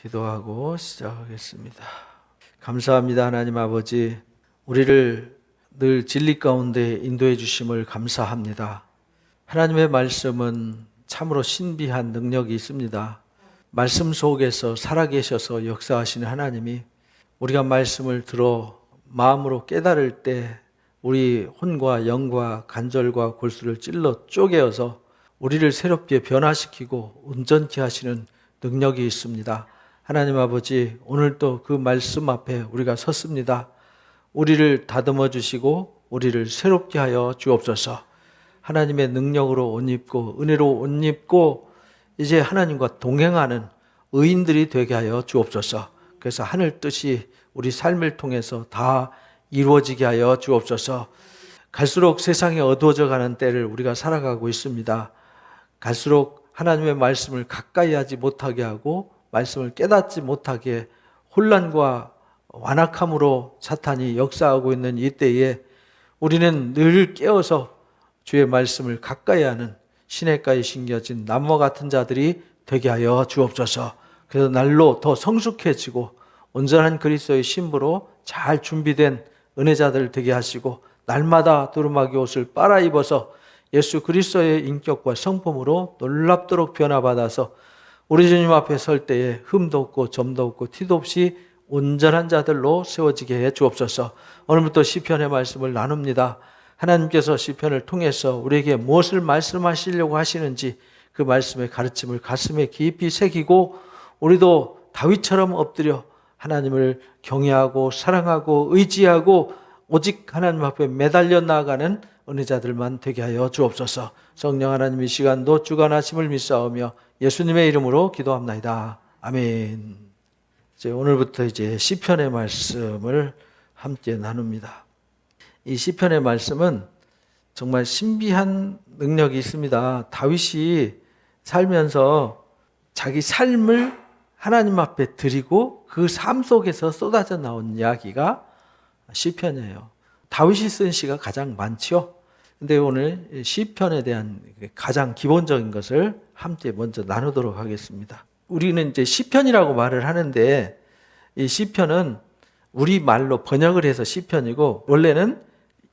기도하고 시작하겠습니다. 감사합니다. 하나님 아버지, 우리를 늘 진리 가운데 인도해 주심을 감사합니다. 하나님의 말씀은 참으로 신비한 능력이 있습니다. 말씀 속에서 살아계셔서 역사하시는 하나님이 우리가 말씀을 들어 마음으로 깨달을 때 우리 혼과 영과 관절과 골수를 찔러 쪼개어서 우리를 새롭게 변화시키고 온전케 하시는 능력이 있습니다. 하나님 아버지, 오늘도 그 말씀 앞에 우리가 섰습니다. 우리를 다듬어 주시고 우리를 새롭게 하여 주옵소서. 하나님의 능력으로 옷 입고 은혜로 옷 입고 이제 하나님과 동행하는 의인들이 되게 하여 주옵소서. 그래서 하늘 뜻이 우리 삶을 통해서 다 이루어지게 하여 주옵소서. 갈수록 세상이 어두워져 가는 때를 우리가 살아가고 있습니다. 갈수록 하나님의 말씀을 가까이 하지 못하게 하고 말씀을 깨닫지 못하게 혼란과 완악함으로 사탄이 역사하고 있는 이 때에 우리는 늘 깨어서 주의 말씀을 가까이 하는 시냇가에 심겨진 나무와 같은 자들이 되게 하여 주옵소서. 그래서 날로 더 성숙해지고 온전한 그리스도의 신부로 잘 준비된 은혜자들 되게 하시고 날마다 두루마기 옷을 빨아 입어서 예수 그리스도의 인격과 성품으로 놀랍도록 변화받아서 우리 주님 앞에 설 때에 흠도 없고 점도 없고 티도 없이 온전한 자들로 세워지게 해 주옵소서. 오늘부터 시편의 말씀을 나눕니다. 하나님께서 시편을 통해서 우리에게 무엇을 말씀하시려고 하시는지 그 말씀의 가르침을 가슴에 깊이 새기고 우리도 다윗처럼 엎드려 하나님을 경외하고 사랑하고 의지하고 오직 하나님 앞에 매달려 나아가는 은혜자들만 되게 하여 주옵소서. 성령 하나님, 이 시간도 주관하심을 믿사오며 예수님의 이름으로 기도합나이다. 아멘. 오늘부터 이제 시편의 말씀을 함께 나눕니다. 이 시편의 말씀은 정말 신비한 능력이 있습니다. 다윗이 살면서 자기 삶을 하나님 앞에 드리고 그 삶 속에서 쏟아져 나온 이야기가 시편이에요. 다윗이 쓴 시가 가장 많죠. 근데 오늘 시편에 대한 가장 기본적인 것을 함께 먼저 나누도록 하겠습니다. 우리는 이제 시편이라고 말을 하는데 이 시편은 우리 말로 번역을 해서 시편이고 원래는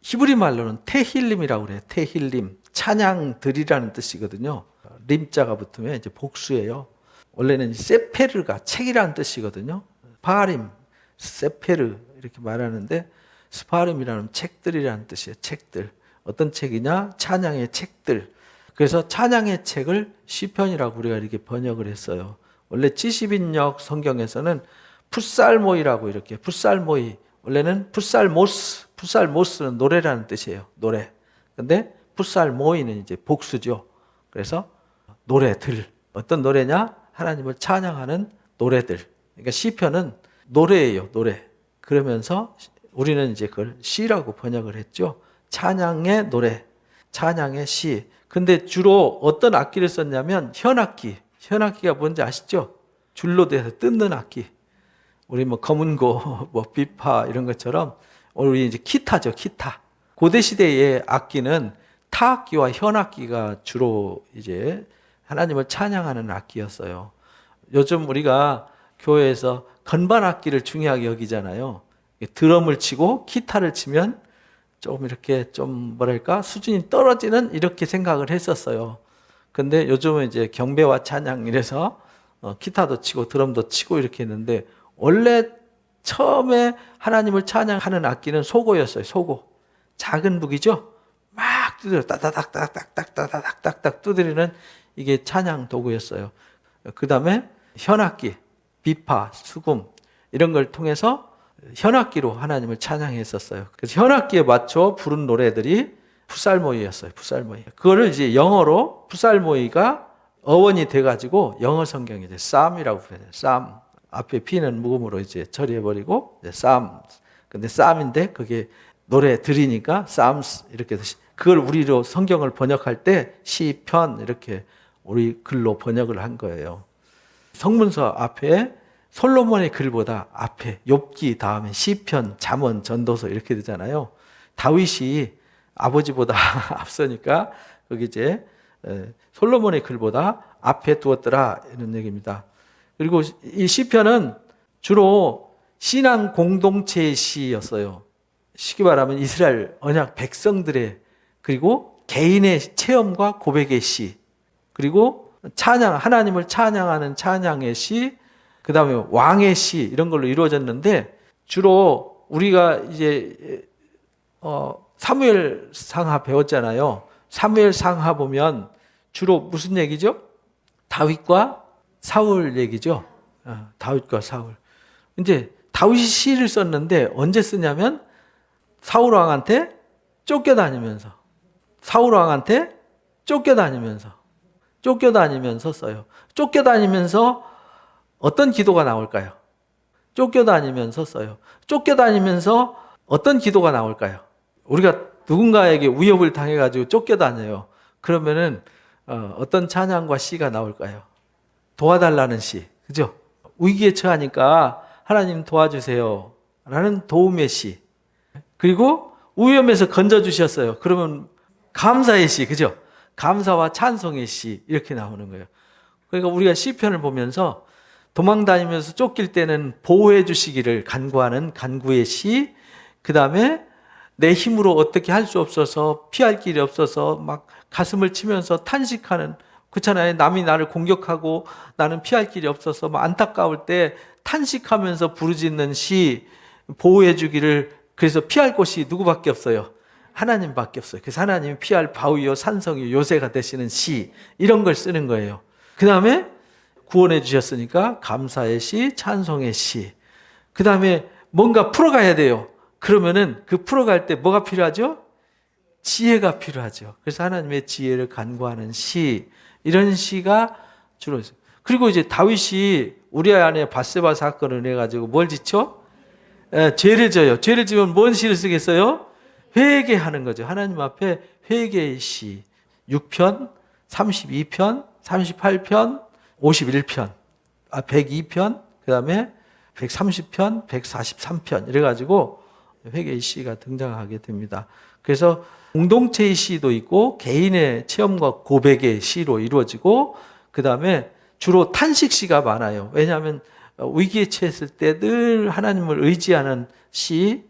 히브리 말로는 테힐림이라고 그래요. 테힐림, 찬양들이라는 뜻이거든요. 림자가 붙으면 이제 복수예요. 원래는 세페르가 책이라는 뜻이거든요. 파림, 세페르 이렇게 말하는데 스파림이라는 책들이라는 뜻이에요. 책들. 어떤 책이냐? 찬양의 책들. 그래서 찬양의 책을 시편이라고 우리가 이렇게 번역을 했어요. 원래 70인역 성경에서는 풋살모이라고 이렇게 풋살모이, 원래는 풋살모스는 노래라는 뜻이에요. 노래. 근데 풋살모이는 이제 복수죠. 그래서 노래들. 어떤 노래냐? 하나님을 찬양하는 노래들. 그러니까 시편은 노래예요. 노래. 그러면서 우리는 이제 그걸 시라고 번역을 했죠. 찬양의 노래, 찬양의 시. 근데 주로 어떤 악기를 썼냐면 현악기. 현악기가 뭔지 아시죠? 줄로 돼서 뜯는 악기. 우리 뭐 검은고, 뭐 비파 이런 것처럼 우리 이제 기타죠, 기타. 고대 시대의 악기는 타악기와 현악기가 주로 이제 하나님을 찬양하는 악기였어요. 요즘 우리가 교회에서 건반 악기를 중요하게 여기잖아요. 드럼을 치고 기타를 치면 좀 이렇게 좀 뭐랄까 수준이 떨어지는 이렇게 생각을 했었어요. 근데 요즘은 이제 경배와 찬양 이래서 기타도 치고 드럼도 치고 이렇게 했는데 원래 처음에 하나님을 찬양하는 악기는 소고였어요. 소고. 작은 북이죠. 막 두드려 따다닥닥닥닥닥닥닥닥 두드리는 이게 찬양 도구였어요. 그 다음에 현악기, 비파, 수금 이런 걸 통해서 현악기로 하나님을 찬양했었어요. 그래서 현악기에 맞춰 부른 노래들이 풋살모이였어요. 풋살모이. 그거를 이제 영어로 풋살모이가 어원이 돼가지고 영어 성경이 이제 쌈이라고 부르요. 쌈. 앞에 P는 묵음으로 이제 처리해버리고 이제 쌈. 근데 쌈인데 그게 노래 들으니까 쌈스 이렇게 그걸 우리로 성경을 번역할 때 시편 이렇게 우리 글로 번역을 한 거예요. 성문서 앞에 솔로몬의 글보다 앞에 욥기 다음에 시편, 잠언, 전도서 이렇게 되잖아요. 다윗이 아버지보다 앞서니까 거기 이제 솔로몬의 글보다 앞에 두었더라 이런 얘기입니다. 그리고 이 시편은 주로 신앙 공동체의 시였어요. 쉽게 말하면 이스라엘 언약 백성들의, 그리고 개인의 체험과 고백의 시, 그리고 찬양, 하나님을 찬양하는 찬양의 시, 그 다음에 왕의 시, 이런 걸로 이루어졌는데, 주로 우리가 이제 사무엘 상하 배웠잖아요. 사무엘 상하 보면 주로 무슨 얘기죠? 다윗과 사울 얘기죠. 다윗과 사울. 이제 다윗이 시를 썼는데 언제 쓰냐면 사울 왕한테 쫓겨다니면서, 사울 왕한테 쫓겨다니면서 써요. 쫓겨다니면서 어떤 기도가 나올까요? 쫓겨다니면서 써요. 쫓겨다니면서 어떤 기도가 나올까요? 우리가 누군가에게 위협을 당해가지고 쫓겨다녀요. 그러면은 어떤 찬양과 시가 나올까요? 도와달라는 시, 그죠? 위기에 처하니까 하나님 도와주세요 라는 도움의 시, 그리고 위험에서 건져주셨어요. 그러면 감사의 시, 그죠? 감사와 찬송의 시, 이렇게 나오는 거예요. 그러니까 우리가 시편을 보면서 도망다니면서 쫓길 때는 보호해 주시기를 간구하는 간구의 시, 그 다음에 내 힘으로 어떻게 할 수 없어서, 피할 길이 없어서 막 가슴을 치면서 탄식하는, 그렇잖아요. 남이 나를 공격하고 나는 피할 길이 없어서 막 안타까울 때 탄식하면서 부르짖는 시, 보호해 주기를, 그래서 피할 곳이 누구밖에 없어요? 하나님밖에 없어요. 그래서 하나님이 피할 바위요 산성이요 요새가 되시는 시, 이런 걸 쓰는 거예요. 그 다음에 구원해 주셨으니까 감사의 시, 찬송의 시. 그 다음에 뭔가 풀어가야 돼요. 그러면은 그 풀어갈 때 뭐가 필요하죠? 지혜가 필요하죠. 그래서 하나님의 지혜를 간구하는 시, 이런 시가 주로 있어요. 그리고 이제 다윗이 우리아 안에 밧세바 사건을 해가지고 뭘 짓죠? 죄를 져요. 죄를 지면 뭔 시를 쓰겠어요? 회개하는 거죠. 하나님 앞에 회개의 시. 6편, 32편, 38편, 51편, 102편, 그 다음에 130편, 143편, 이래가지고 회개의 시가 등장하게 됩니다. 그래서 공동체의 시도 있고 개인의 체험과 고백의 시로 이루어지고, 그 다음에 주로 탄식 시가 많아요. 왜냐하면 위기에 처했을 때 늘 하나님을 의지하는 시,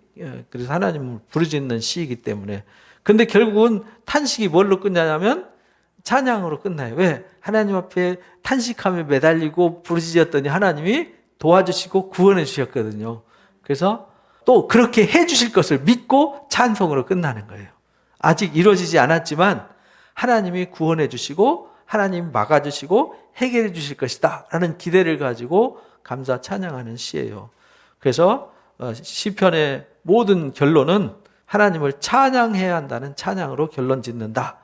그래서 하나님을 부르짖는 시이기 때문에. 근데 결국은 탄식이 뭘로 끝나냐면 찬양으로 끝나요. 왜? 하나님 앞에 탄식하며 매달리고 부르짖었더니 하나님이 도와주시고 구원해 주셨거든요. 그래서 또 그렇게 해 주실 것을 믿고 찬송으로 끝나는 거예요. 아직 이루어지지 않았지만 하나님이 구원해 주시고 하나님이 막아주시고 해결해 주실 것이다 라는 기대를 가지고 감사 찬양하는 시예요. 그래서 시편의 모든 결론은 하나님을 찬양해야 한다는 찬양으로 결론 짓는다.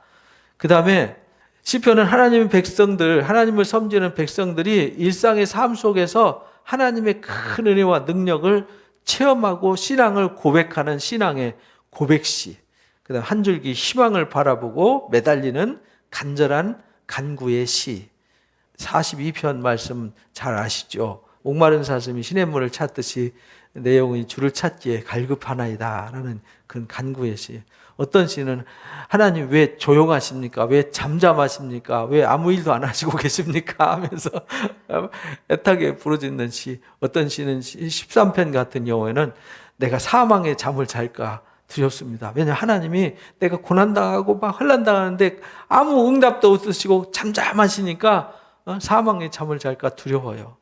그 다음에 시편은 하나님의 백성들, 하나님을 섬기는 백성들이 일상의 삶 속에서 하나님의 큰 은혜와 능력을 체험하고 신앙을 고백하는 신앙의 고백시, 그 다음 한 줄기 희망을 바라보고 매달리는 간절한 간구의 시. 42편 말씀 잘 아시죠? 목마른 사슴이 시냇물을 찾듯이 내용이 주를 찾기에 갈급하나이다 라는 그 간구의 시. 어떤 시는 하나님 왜 조용하십니까? 왜 잠잠하십니까? 왜 아무 일도 안 하시고 계십니까? 하면서 애타게 부르짖는 시. 어떤 시는 13편 같은 경우에는 내가 사망의 잠을 잘까 두렵습니다. 왜냐하면 하나님이 내가 고난당하고 막 환난당하는데 아무 응답도 없으시고 잠잠하시니까 사망의 잠을 잘까 두려워요.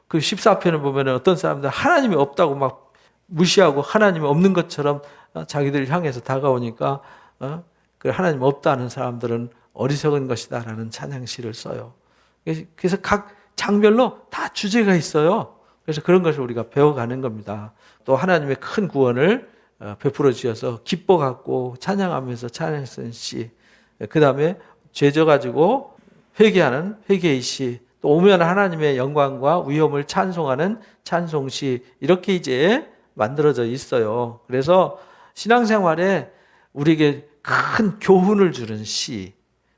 그 14편을 보면 어떤 사람들 하나님이 없다고 막 무시하고 하나님이 없는 것처럼 자기들을 향해서 다가오니까 그 하나님 없다는 사람들은 어리석은 것이다 라는 찬양시를 써요. 그래서 각 장별로 다 주제가 있어요. 그래서 그런 것을 우리가 배워가는 겁니다. 또 하나님의 큰 구원을 베풀어 주셔서 기뻐 갖고 찬양하면서 찬양했던 시, 그 다음에 죄져 가지고 회개하는 회개의 시, 또 오면 하나님의 영광과 위엄을 찬송하는 찬송시, 이렇게 이제 만들어져 있어요. 그래서 신앙생활에 우리에게 큰 교훈을 주는 시,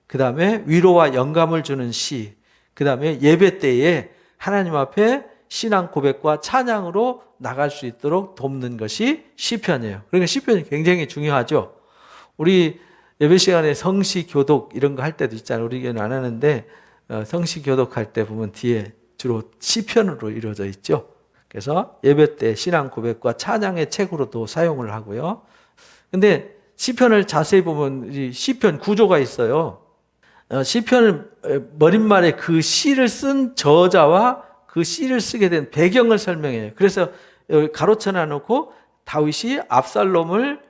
그 다음에 위로와 영감을 주는 시, 그 다음에 예배 때에 하나님 앞에 신앙 고백과 찬양으로 나갈 수 있도록 돕는 것이 시편이에요. 그러니까 시편이 굉장히 중요하죠. 우리 예배 시간에 성시 교독 이런 거 할 때도 있잖아요. 우리 교회는 안 하는데 성시 교독할 때 보면 뒤에 주로 시편으로 이루어져 있죠. 그래서 예배 때 신앙 고백과 찬양의 책으로도 사용을 하고요. 근데 시편을 자세히 보면 이 시편 구조가 있어요. 시편은 머릿말에 그 시를 쓴 저자와 그 시를 쓰게 된 배경을 설명해요. 그래서 여기 가로쳐놔 놓고 다윗이 압살롬을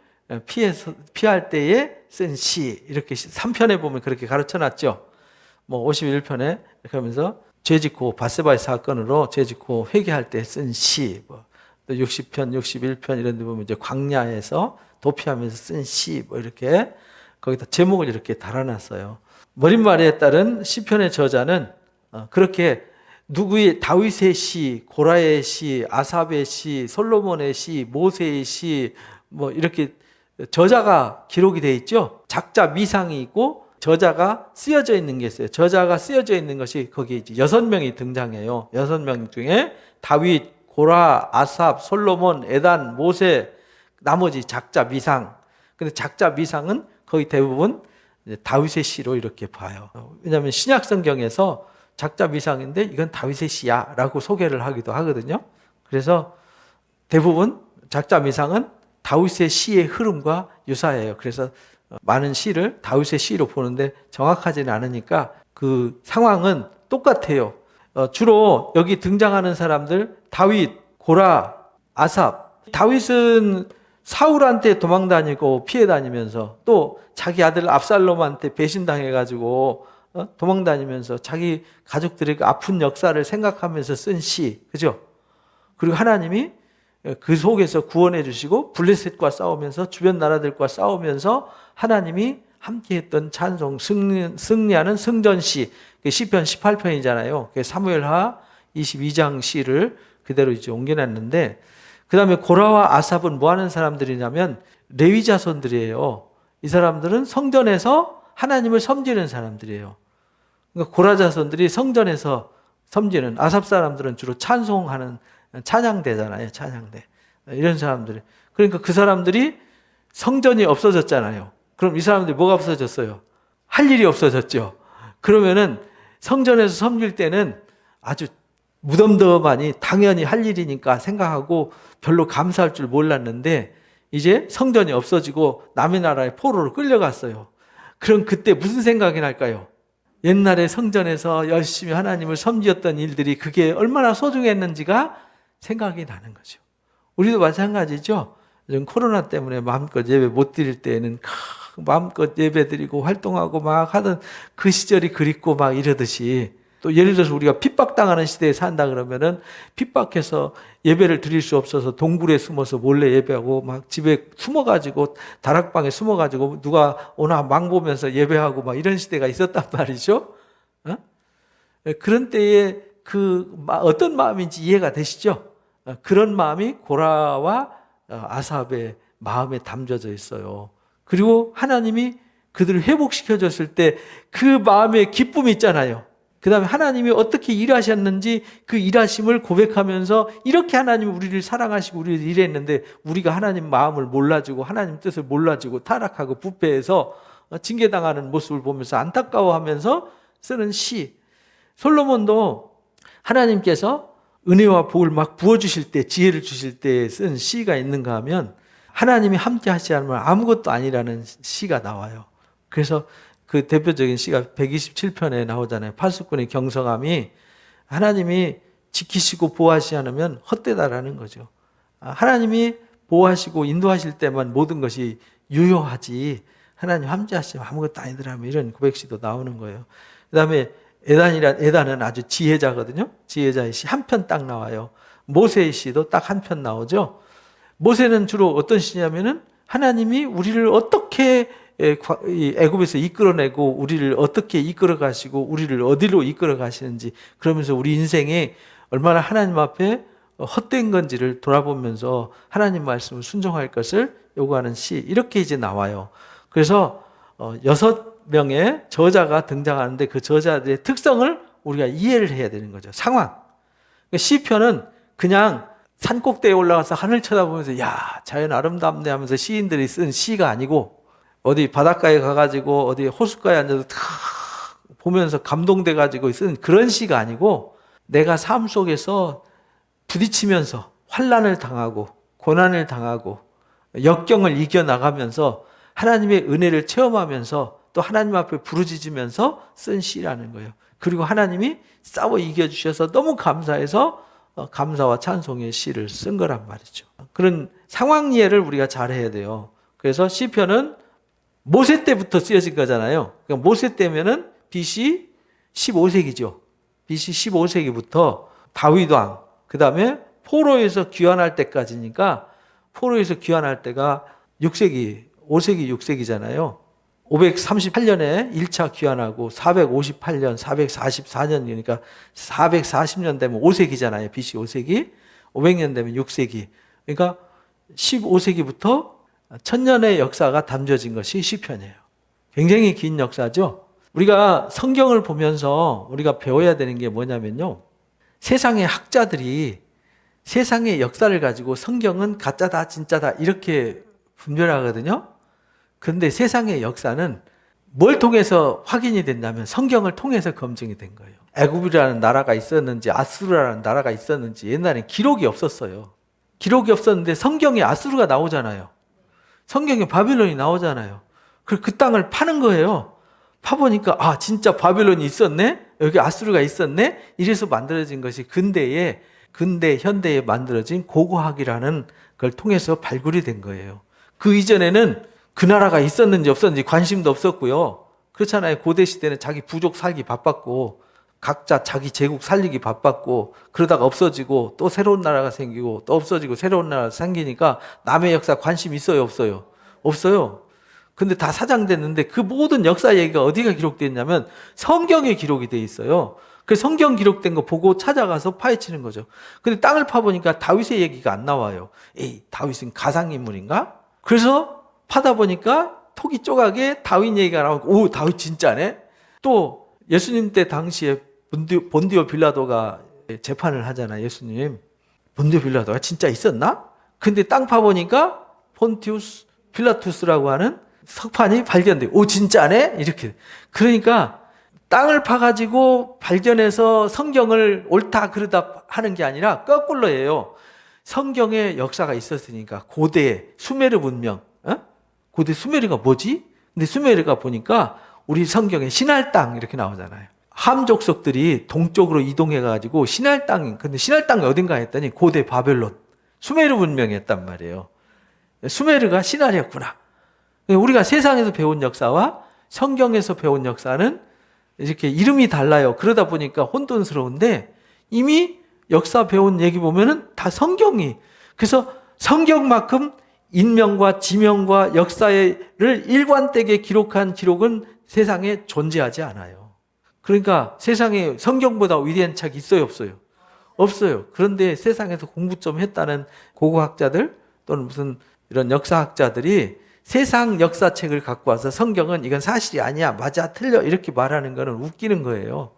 피할 때에 쓴 시, 이렇게 3편에 보면 그렇게 가르쳐놨죠. 뭐 51편에 이렇게 하면서 죄짓고 바세바의 사건으로 죄짓고 회개할 때 쓴 시, 뭐 60편, 61편 이런 데 보면 이제 광야에서 도피하면서 쓴 시, 뭐 이렇게 거기다 제목을 이렇게 달아놨어요. 머릿말에 따른 시편의 저자는 그렇게 누구의 다윗의 시, 고라의 시, 아삽의 시, 솔로몬의 시, 모세의 시, 뭐 이렇게 저자가 기록이 돼 있죠. 작자 미상이 있고 저자가 쓰여져 있는 게 있어요. 저자가 쓰여져 있는 것이 거기에 이제 6명이 등장해요. 6명 중에 다윗, 고라, 아삽, 솔로몬, 에단, 모세, 나머지 작자 미상. 근데 작자 미상은 거의 대부분 다윗의 시로 이렇게 봐요. 왜냐하면 신약 성경에서 작자 미상인데 이건 다윗의 시야 라고 소개를 하기도 하거든요. 그래서 대부분 작자 미상은 다윗의 시의 흐름과 유사해요. 그래서 많은 시를 다윗의 시로 보는데 정확하지는 않으니까 그 상황은 똑같아요. 주로 여기 등장하는 사람들 다윗, 고라, 아삽. 다윗은 사울한테 도망 다니고 피해 다니면서 또 자기 아들 압살롬한테 배신당해가지고 도망 다니면서 자기 가족들의 아픈 역사를 생각하면서 쓴 시, 그죠? 그리고 하나님이 그 속에서 구원해 주시고 블레셋과 싸우면서 주변 나라들과 싸우면서 하나님이 함께했던 찬송, 승리하는 승전시, 시편 18편이잖아요. 사무엘하 22장 시를 그대로 이제 옮겨놨는데, 그 다음에 고라와 아삽은 뭐 하는 사람들이냐면 레위 자손들이에요. 이 사람들은 성전에서 하나님을 섬기는 사람들이에요. 그러니까 고라 자손들이 성전에서 섬기는, 아삽 사람들은 주로 찬송하는 찬양대잖아요. 찬양대. 이런 사람들. 그러니까 그 사람들이 성전이 없어졌잖아요. 그럼 이 사람들이 뭐가 없어졌어요? 할 일이 없어졌죠. 그러면은 성전에서 섬길 때는 아주 무덤덤하니 당연히 할 일이니까 생각하고 별로 감사할 줄 몰랐는데 이제 성전이 없어지고 남의 나라에 포로로 끌려갔어요. 그럼 그때 무슨 생각이 날까요? 옛날에 성전에서 열심히 하나님을 섬겼던 일들이 그게 얼마나 소중했는지가 생각이 나는 거죠. 우리도 마찬가지죠. 요즘 코로나 때문에 마음껏 예배 못 드릴 때에는 마음껏 예배 드리고 활동하고 막 하던 그 시절이 그립고 막 이러듯이, 또 예를 들어서 우리가 핍박당하는 시대에 산다 그러면은 핍박해서 예배를 드릴 수 없어서 동굴에 숨어서 몰래 예배하고 막 집에 숨어가지고 다락방에 숨어가지고 누가 오나 망 보면서 예배하고 막 이런 시대가 있었단 말이죠. 그런 때에 어떤 마음인지 이해가 되시죠? 그런 마음이 고라와 아삽의 마음에 담겨져 있어요. 그리고 하나님이 그들을 회복시켜줬을 때 그 마음의 기쁨이 있잖아요. 그 다음에 하나님이 어떻게 일하셨는지 그 일하심을 고백하면서 이렇게 하나님이 우리를 사랑하시고 우리를 일했는데 우리가 하나님 마음을 몰라주고 하나님 뜻을 몰라주고 타락하고 부패해서 징계당하는 모습을 보면서 안타까워하면서 쓰는 시. 솔로몬도 하나님께서 은혜와 복을 막 부어주실 때, 지혜를 주실 때 쓴 시가 있는가 하면 하나님이 함께 하시지 않으면 아무것도 아니라는 시가 나와요. 그래서 그 대표적인 시가 127편에 나오잖아요. 파수꾼의 경성함이 하나님이 지키시고 보호하시지 않으면 헛되다라는 거죠. 하나님이 보호하시고 인도하실 때만 모든 것이 유효하지 하나님 함께 하시면 아무것도 아니더라면 이런 고백시도 나오는 거예요. 그 다음에 에단은 아주 지혜자거든요. 지혜자의 시 한 편 딱 나와요. 모세의 시도 딱 한 편 나오죠. 모세는 주로 어떤 시냐면은 하나님이 우리를 어떻게 애굽에서 이끌어내고 우리를 어떻게 이끌어 가시고 우리를 어디로 이끌어 가시는지, 그러면서 우리 인생에 얼마나 하나님 앞에 헛된 건지를 돌아보면서 하나님 말씀을 순종할 것을 요구하는 시, 이렇게 이제 나와요. 그래서 6명의 저자가 등장하는데 그 저자들의 특성을 우리가 이해를 해야 되는 거죠. 상황. 시편은 그냥 산 꼭대기에 올라가서 하늘 쳐다보면서 야, 자연 아름답네 하면서 시인들이 쓴 시가 아니고, 어디 바닷가에 가가지고 어디 호숫가에 앉아서 탁 보면서 감동돼가지고 쓴 그런 시가 아니고, 내가 삶 속에서 부딪히면서 환난을 당하고 고난을 당하고 역경을 이겨나가면서 하나님의 은혜를 체험하면서 또 하나님 앞에 부르짖으면서 쓴 시라는 거예요. 그리고 하나님이 싸워 이겨주셔서 너무 감사해서 감사와 찬송의 시를 쓴 거란 말이죠. 그런 상황 이해를 우리가 잘 해야 돼요. 그래서 시편은 모세 때부터 쓰여진 거잖아요. 그러니까 모세 때면은 BC 15세기죠. BC 15세기부터 다윗 왕, 그 다음에 포로에서 귀환할 때까지니까 포로에서 귀환할 때가 6세기, 5세기, 6세기잖아요. 538년에 1차 귀환하고 458년, 444년, 그러니까 440년 되면 5세기잖아요. BC 5세기. 500년 되면 6세기. 그러니까 15세기부터 1000년의 역사가 담겨진 것이 시편이에요. 굉장히 긴 역사죠. 우리가 성경을 보면서 우리가 배워야 되는 게 뭐냐면요. 세상의 학자들이 세상의 역사를 가지고 성경은 가짜다, 진짜다 이렇게 분별하거든요. 그런데 세상의 역사는 뭘 통해서 확인이 됐냐면 성경을 통해서 검증이 된 거예요. 애굽이라는 나라가 있었는지 아수르라는 나라가 있었는지 옛날엔 기록이 없었어요. 기록이 없었는데 성경에 아수르가 나오잖아요. 성경에 바빌론이 나오잖아요. 그래서 그 땅을 파는 거예요. 파보니까 아 진짜 바빌론이 있었네? 여기 아수르가 있었네? 이래서 만들어진 것이 근대 현대에 만들어진 고고학이라는 걸 통해서 발굴이 된 거예요. 그 이전에는 그 나라가 있었는지 없었는지 관심도 없었고요. 그렇잖아요. 고대 시대는 자기 부족 살기 바빴고 각자 자기 제국 살리기 바빴고 그러다가 없어지고 또 새로운 나라가 생기고 또 없어지고 새로운 나라가 생기니까 남의 역사 관심 있어요? 없어요? 없어요. 근데 다 사장됐는데 그 모든 역사 얘기가 어디가 기록되어 있냐면 성경에 기록이 되어 있어요. 그 성경 기록된 거 보고 찾아가서 파헤치는 거죠. 근데 땅을 파보니까 다윗의 얘기가 안 나와요. 에이, 다윗은 가상인물인가? 그래서 파다 보니까 톡이 쪼가게 다윗 얘기가 나오고 오, 다윗 진짜네? 또 예수님 때 당시에 본디오 빌라도가 재판을 하잖아요. 예수님. 본디오 빌라도가 진짜 있었나? 근데 땅 파보니까 폰티우스 필라투스라고 하는 석판이 발견돼요. 오 진짜네? 이렇게. 그러니까 땅을 파가지고 발견해서 성경을 옳다 그르다 하는 게 아니라 거꾸로예요. 성경에 역사가 있었으니까 고대 수메르 문명, 고대 수메르가 뭐지? 근데 수메르가 보니까 우리 성경에 신할 땅 이렇게 나오잖아요. 함 족속들이 동쪽으로 이동해가지고 신할 땅, 근데 신할 땅이 어딘가 했더니 고대 바벨론, 수메르 문명이었단 말이에요. 수메르가 신할이었구나. 우리가 세상에서 배운 역사와 성경에서 배운 역사는 이렇게 이름이 달라요. 그러다 보니까 혼돈스러운데 이미 역사 배운 얘기 보면은 다 성경이. 그래서 성경만큼 인명과 지명과 역사를 일관되게 기록한 기록은 세상에 존재하지 않아요. 그러니까 세상에 성경보다 위대한 책이 있어요, 없어요? 없어요. 그런데 세상에서 공부 좀 했다는 고고학자들 또는 무슨 이런 역사학자들이 세상 역사책을 갖고 와서 성경은 이건 사실이 아니야, 맞아, 틀려 이렇게 말하는 거는 웃기는 거예요.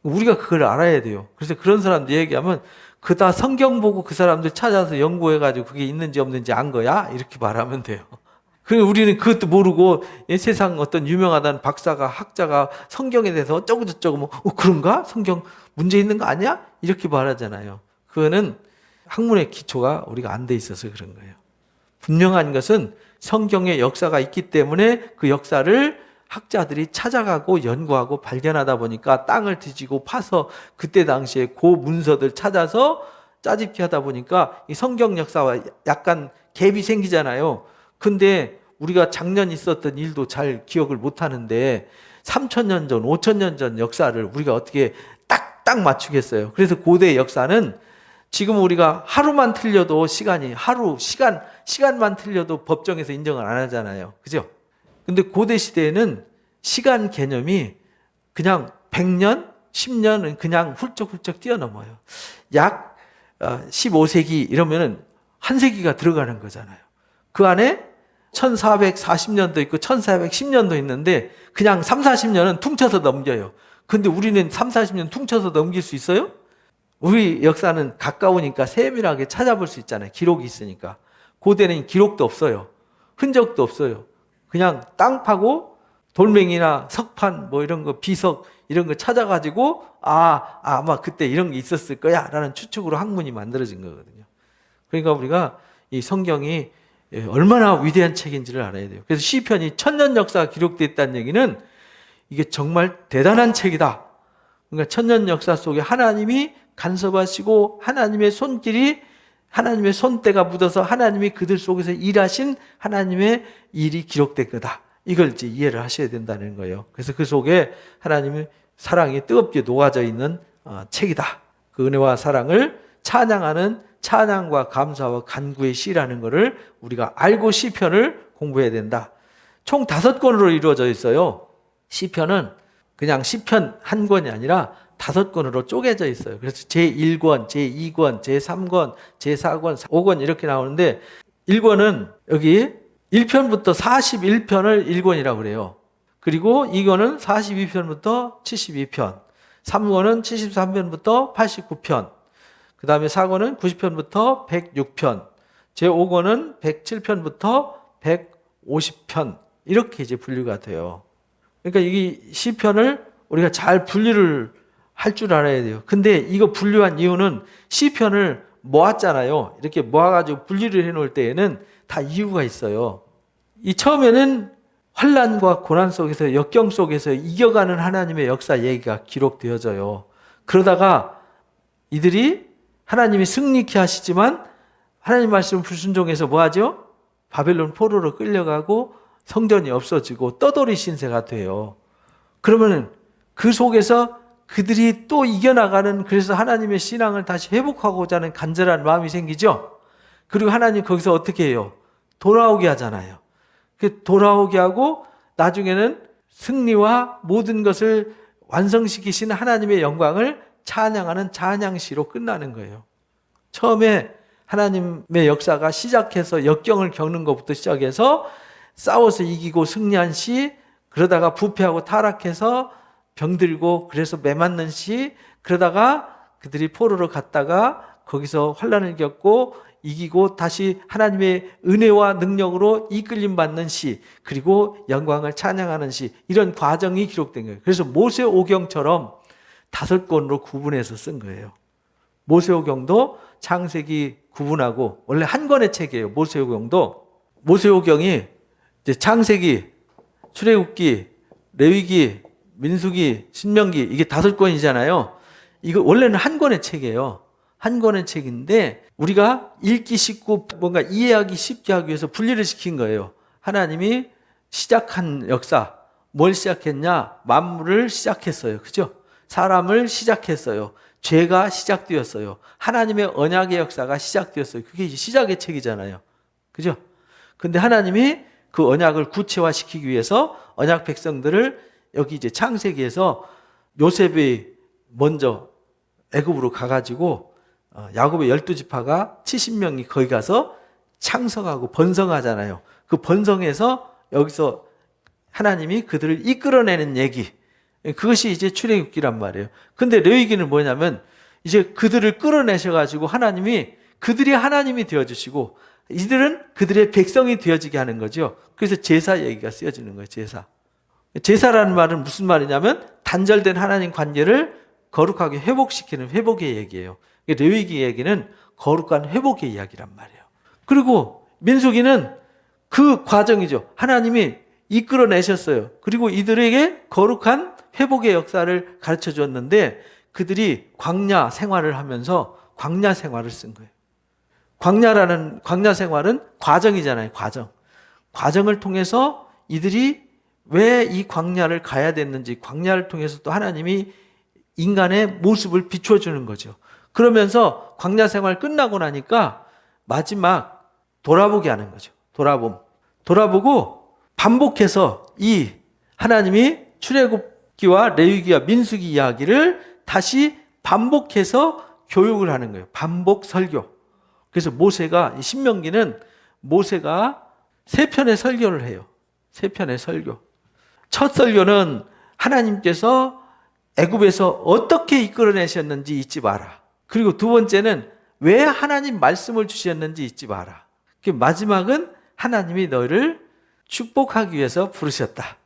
우리가 그걸 알아야 돼요. 그래서 그런 사람들 얘기하면 그다 성경 보고 그 사람들 찾아서 연구해가지고 그게 있는지 없는지 안 거야? 이렇게 말하면 돼요. 그리고 우리는 그것도 모르고 세상 어떤 유명하다는 박사가 학자가 성경에 대해서 어쩌고 저쩌고 뭐 그런가? 성경 문제 있는 거 아니야? 이렇게 말하잖아요. 그거는 학문의 기초가 우리가 안 돼 있어서 그런 거예요. 분명한 것은 성경의 역사가 있기 때문에 그 역사를 학자들이 찾아가고 연구하고 발견하다 보니까 땅을 뒤지고 파서 그때 당시에 그 문서들 찾아서 짜집기 하다 보니까 이 성경 역사와 약간 갭이 생기잖아요. 근데 우리가 작년 있었던 일도 잘 기억을 못 하는데 3000년 전, 5000년 전 역사를 우리가 어떻게 딱 맞추겠어요. 그래서 고대 역사는 지금 우리가 하루만 틀려도 시간만 틀려도 법정에서 인정을 안 하잖아요. 그죠? 근데 고대 시대에는 시간 개념이 그냥 100년, 10년은 그냥 훌쩍훌쩍 뛰어넘어요. 약 15세기 이러면은 한 세기가 들어가는 거잖아요. 그 안에 1440년도 있고 1410년도 있는데 그냥 3, 40년은 퉁쳐서 넘겨요. 근데 우리는 3, 40년 퉁쳐서 넘길 수 있어요? 우리 역사는 가까우니까 세밀하게 찾아볼 수 있잖아요. 기록이 있으니까. 고대는 기록도 없어요. 흔적도 없어요. 그냥 땅 파고 돌멩이나 석판 뭐 이런 거 비석 이런 거 찾아가지고 아마 그때 이런 게 있었을 거야 라는 추측으로 학문이 만들어진 거거든요. 그러니까 우리가 이 성경이 얼마나 위대한 책인지를 알아야 돼요. 그래서 시편이 천년 역사가 기록되어 있다는 얘기는 이게 정말 대단한 책이다. 그러니까 천년 역사 속에 하나님이 간섭하시고 하나님의 손길이, 하나님의 손때가 묻어서 하나님이 그들 속에서 일하신 하나님의 일이 기록된 거다. 이걸 이제 이해를 하셔야 된다는 거예요. 그래서 그 속에 하나님의 사랑이 뜨겁게 녹아져 있는 책이다. 그 은혜와 사랑을 찬양하는 찬양과 감사와 간구의 시라는 것을 우리가 알고 시편을 공부해야 된다. 총 5권으로 이루어져 있어요. 시편은 그냥 시편 한 권이 아니라 5권으로 쪼개져 있어요. 그래서 제1권, 제2권, 제3권, 제4권, 5권 이렇게 나오는데 1권은 여기 1편부터 41편을 1권이라고 그래요. 그리고 2권은 42편부터 72편, 3권은 73편부터 89편, 그 다음에 4권은 90편부터 106편, 제5권은 107편부터 150편 이렇게 이제 분류가 돼요. 그러니까 이 시편을 우리가 잘 분류를 할 줄 알아야 돼요. 근데 이거 분류한 이유는 시편을 모았잖아요. 이렇게 모아가지고 분류를 해놓을 때에는 다 이유가 있어요. 이 처음에는 환난과 고난 속에서 역경 속에서 이겨가는 하나님의 역사 얘기가 기록되어져요. 그러다가 이들이 하나님이 승리케 하시지만 하나님 말씀 불순종해서 뭐하죠? 바벨론 포로로 끌려가고 성전이 없어지고 떠돌이 신세가 돼요. 그러면 그 속에서 그들이 또 이겨나가는, 그래서 하나님의 신앙을 다시 회복하고자 하는 간절한 마음이 생기죠. 그리고 하나님 거기서 어떻게 해요? 돌아오게 하잖아요. 돌아오게 하고 나중에는 승리와 모든 것을 완성시키시는 하나님의 영광을 찬양하는 찬양시로 끝나는 거예요. 처음에 하나님의 역사가 시작해서 역경을 겪는 것부터 시작해서 싸워서 이기고 승리한 시, 그러다가 부패하고 타락해서 병들고 그래서 매맞는 시, 그러다가 그들이 포로로 갔다가 거기서 환난을 겪고 이기고 다시 하나님의 은혜와 능력으로 이끌림 받는 시, 그리고 영광을 찬양하는 시, 이런 과정이 기록된 거예요. 그래서 모세오경처럼 5권으로 구분해서 쓴 거예요. 모세오경도 창세기 구분하고, 원래 한 권의 책이에요. 모세오경이 이제 창세기, 출애굽기, 레위기, 민수기, 신명기, 이게 5권이잖아요. 이거 원래는 한 권의 책이에요. 한 권의 책인데 우리가 읽기 쉽고 뭔가 이해하기 쉽게 하기 위해서 분리를 시킨 거예요. 하나님이 시작한 역사, 뭘 시작했냐? 만물을 시작했어요. 그죠? 사람을 시작했어요. 죄가 시작되었어요. 하나님의 언약의 역사가 시작되었어요. 그게 이제 시작의 책이잖아요. 그죠? 근데 하나님이 그 언약을 구체화시키기 위해서 언약 백성들을 여기 이제 창세기에서 요셉이 먼저 애굽으로 가가지고 야곱의 12지파가 70명이 거기 가서 창성하고 번성하잖아요. 그 번성해서 여기서 하나님이 그들을 이끌어내는 얘기, 그것이 이제 출애굽기란 말이에요. 근데 레위기는 뭐냐면 이제 그들을 끌어내셔가지고 하나님이, 그들이 하나님이 되어주시고 이들은 그들의 백성이 되어지게 하는 거죠. 그래서 제사 얘기가 쓰여지는 거예요. 제사라는 말은 무슨 말이냐면 단절된 하나님 관계를 거룩하게 회복시키는 회복의 얘기예요. 레위기 얘기는 거룩한 회복의 이야기란 말이에요. 그리고 민수기는 그 과정이죠. 하나님이 이끌어내셨어요. 그리고 이들에게 거룩한 회복의 역사를 가르쳐 줬는데 그들이 광야 생활을 하면서 광야 생활을 쓴 거예요. 광야 생활은 과정이잖아요. 과정을 통해서 이들이 왜 이 광야를 가야 됐는지, 광야를 통해서 또 하나님이 인간의 모습을 비춰주는 거죠. 그러면서 광야 생활 끝나고 나니까 마지막 돌아보게 하는 거죠. 돌아보고 반복해서 이 하나님이 출애굽기와 레위기와 민수기 이야기를 다시 반복해서 교육을 하는 거예요. 반복 설교. 그래서 모세가, 이 신명기는 모세가 3편의 설교를 해요. 3편의 설교. 첫 설교는 하나님께서 애굽에서 어떻게 이끌어내셨는지 잊지 마라. 그리고 두 번째는 왜 하나님 말씀을 주셨는지 잊지 마라. 마지막은 하나님이 너희를 축복하기 위해서 부르셨다.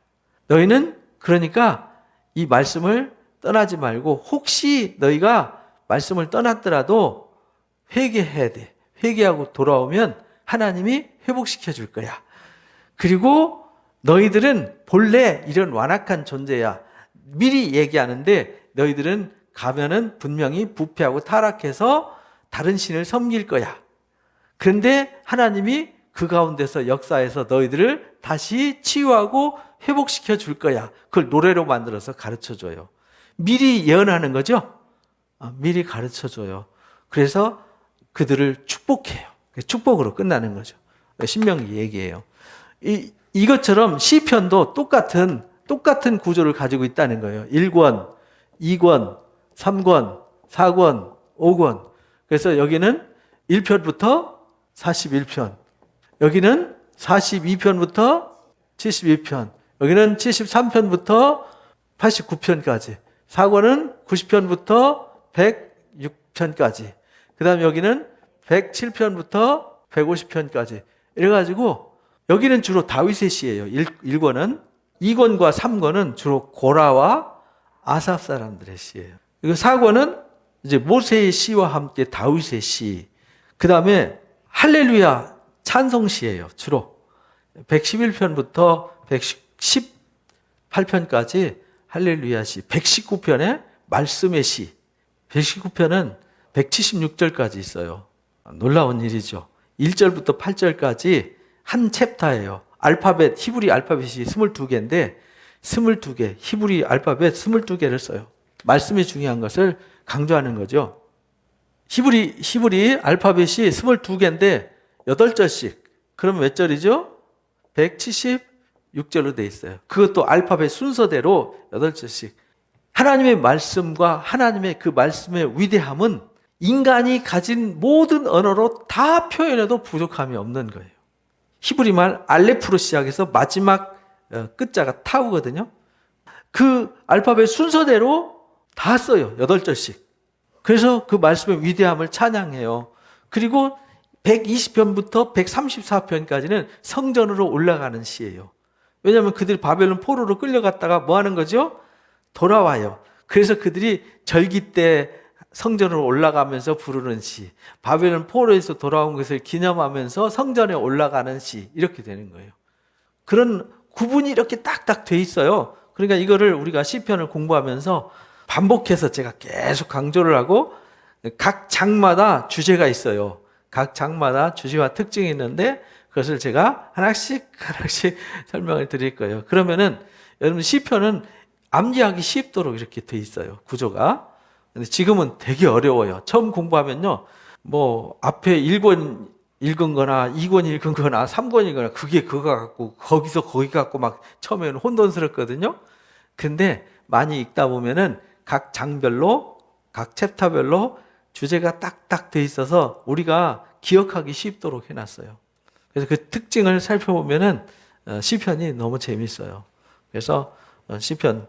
너희는 그러니까 이 말씀을 떠나지 말고 혹시 너희가 말씀을 떠났더라도 회개해야 돼. 회개하고 돌아오면 하나님이 회복시켜 줄 거야. 그리고 너희들은 본래 이런 완악한 존재야. 미리 얘기하는데 너희들은 가면은 분명히 부패하고 타락해서 다른 신을 섬길 거야. 그런데 하나님이 그 가운데서 역사해서 너희들을 다시 치유하고 회복시켜 줄 거야. 그걸 노래로 만들어서 가르쳐 줘요. 미리 예언하는 거죠. 미리 가르쳐 줘요. 그래서 그들을 축복해요. 축복으로 끝나는 거죠. 신명기 얘기예요. 이것처럼 시편도 똑같은 구조를 가지고 있다는 거예요. 1권, 2권, 3권, 4권, 5권. 그래서 여기는 1편부터 41편. 여기는 42편부터 72편. 여기는 73편부터 89편까지. 4권은 90편부터 106편까지. 그 다음에 여기는 107편부터 150편까지. 이래가지고 여기는 주로 다윗의 시예요. 1권은. 2권과 3권은 주로 고라와 아삽 사람들의 시예요. 그리고 4권은 이제 모세의 시와 함께 다윗의 시. 그 다음에 할렐루야 찬송시예요. 주로 111편부터 118편까지 할렐루야 시. 119편에 말씀의 시. 119편은 176절까지 있어요. 놀라운 일이죠. 1절부터 8절까지 한 챕터예요. 알파벳, 히브리 알파벳이 22개인데 22개, 히브리 알파벳 22개를 써요. 말씀이 중요한 것을 강조하는 거죠. 히브리 알파벳이 22개인데 8절씩. 그럼 몇 절이죠? 176절로 돼 있어요. 그것도 알파벳 순서대로 8절씩. 하나님의 말씀과 하나님의 그 말씀의 위대함은 인간이 가진 모든 언어로 다 표현해도 부족함이 없는 거예요. 히브리 말 알레프로 시작해서 마지막 끝자가 타우거든요. 그 알파벳 순서대로 다 써요. 8절씩. 그래서 그 말씀의 위대함을 찬양해요. 그리고 120편부터 134편까지는 성전으로 올라가는 시예요. 왜냐하면 그들이 바벨론 포로로 끌려갔다가 뭐 하는 거죠? 돌아와요. 그래서 그들이 절기 때 성전으로 올라가면서 부르는 시, 바벨론 포로에서 돌아온 것을 기념하면서 성전에 올라가는 시, 이렇게 되는 거예요. 그런 구분이 이렇게 딱딱 돼 있어요. 그러니까 이거를 우리가 시편을 공부하면서 반복해서 제가 계속 강조를 하고 각 장마다 주제가 있어요. 각 장마다 주제와 특징이 있는데 그것을 제가 하나씩 설명을 드릴 거예요. 그러면은 여러분 시편은 암기하기 쉽도록 이렇게 돼 있어요. 구조가. 근데 지금은 되게 어려워요. 처음 공부하면요. 뭐 앞에 1권 읽은 거나 2권 읽은 거나 3권 읽은 거나 그게 그거 같고 거기서 거기 같고 막 처음에는 혼돈스럽거든요. 근데 많이 읽다 보면은 각 장별로 각 챕터별로 주제가 딱딱 돼 있어서 우리가 기억하기 쉽도록 해놨어요. 그래서 그 특징을 살펴보면은 시편이 너무 재밌어요. 그래서 시편을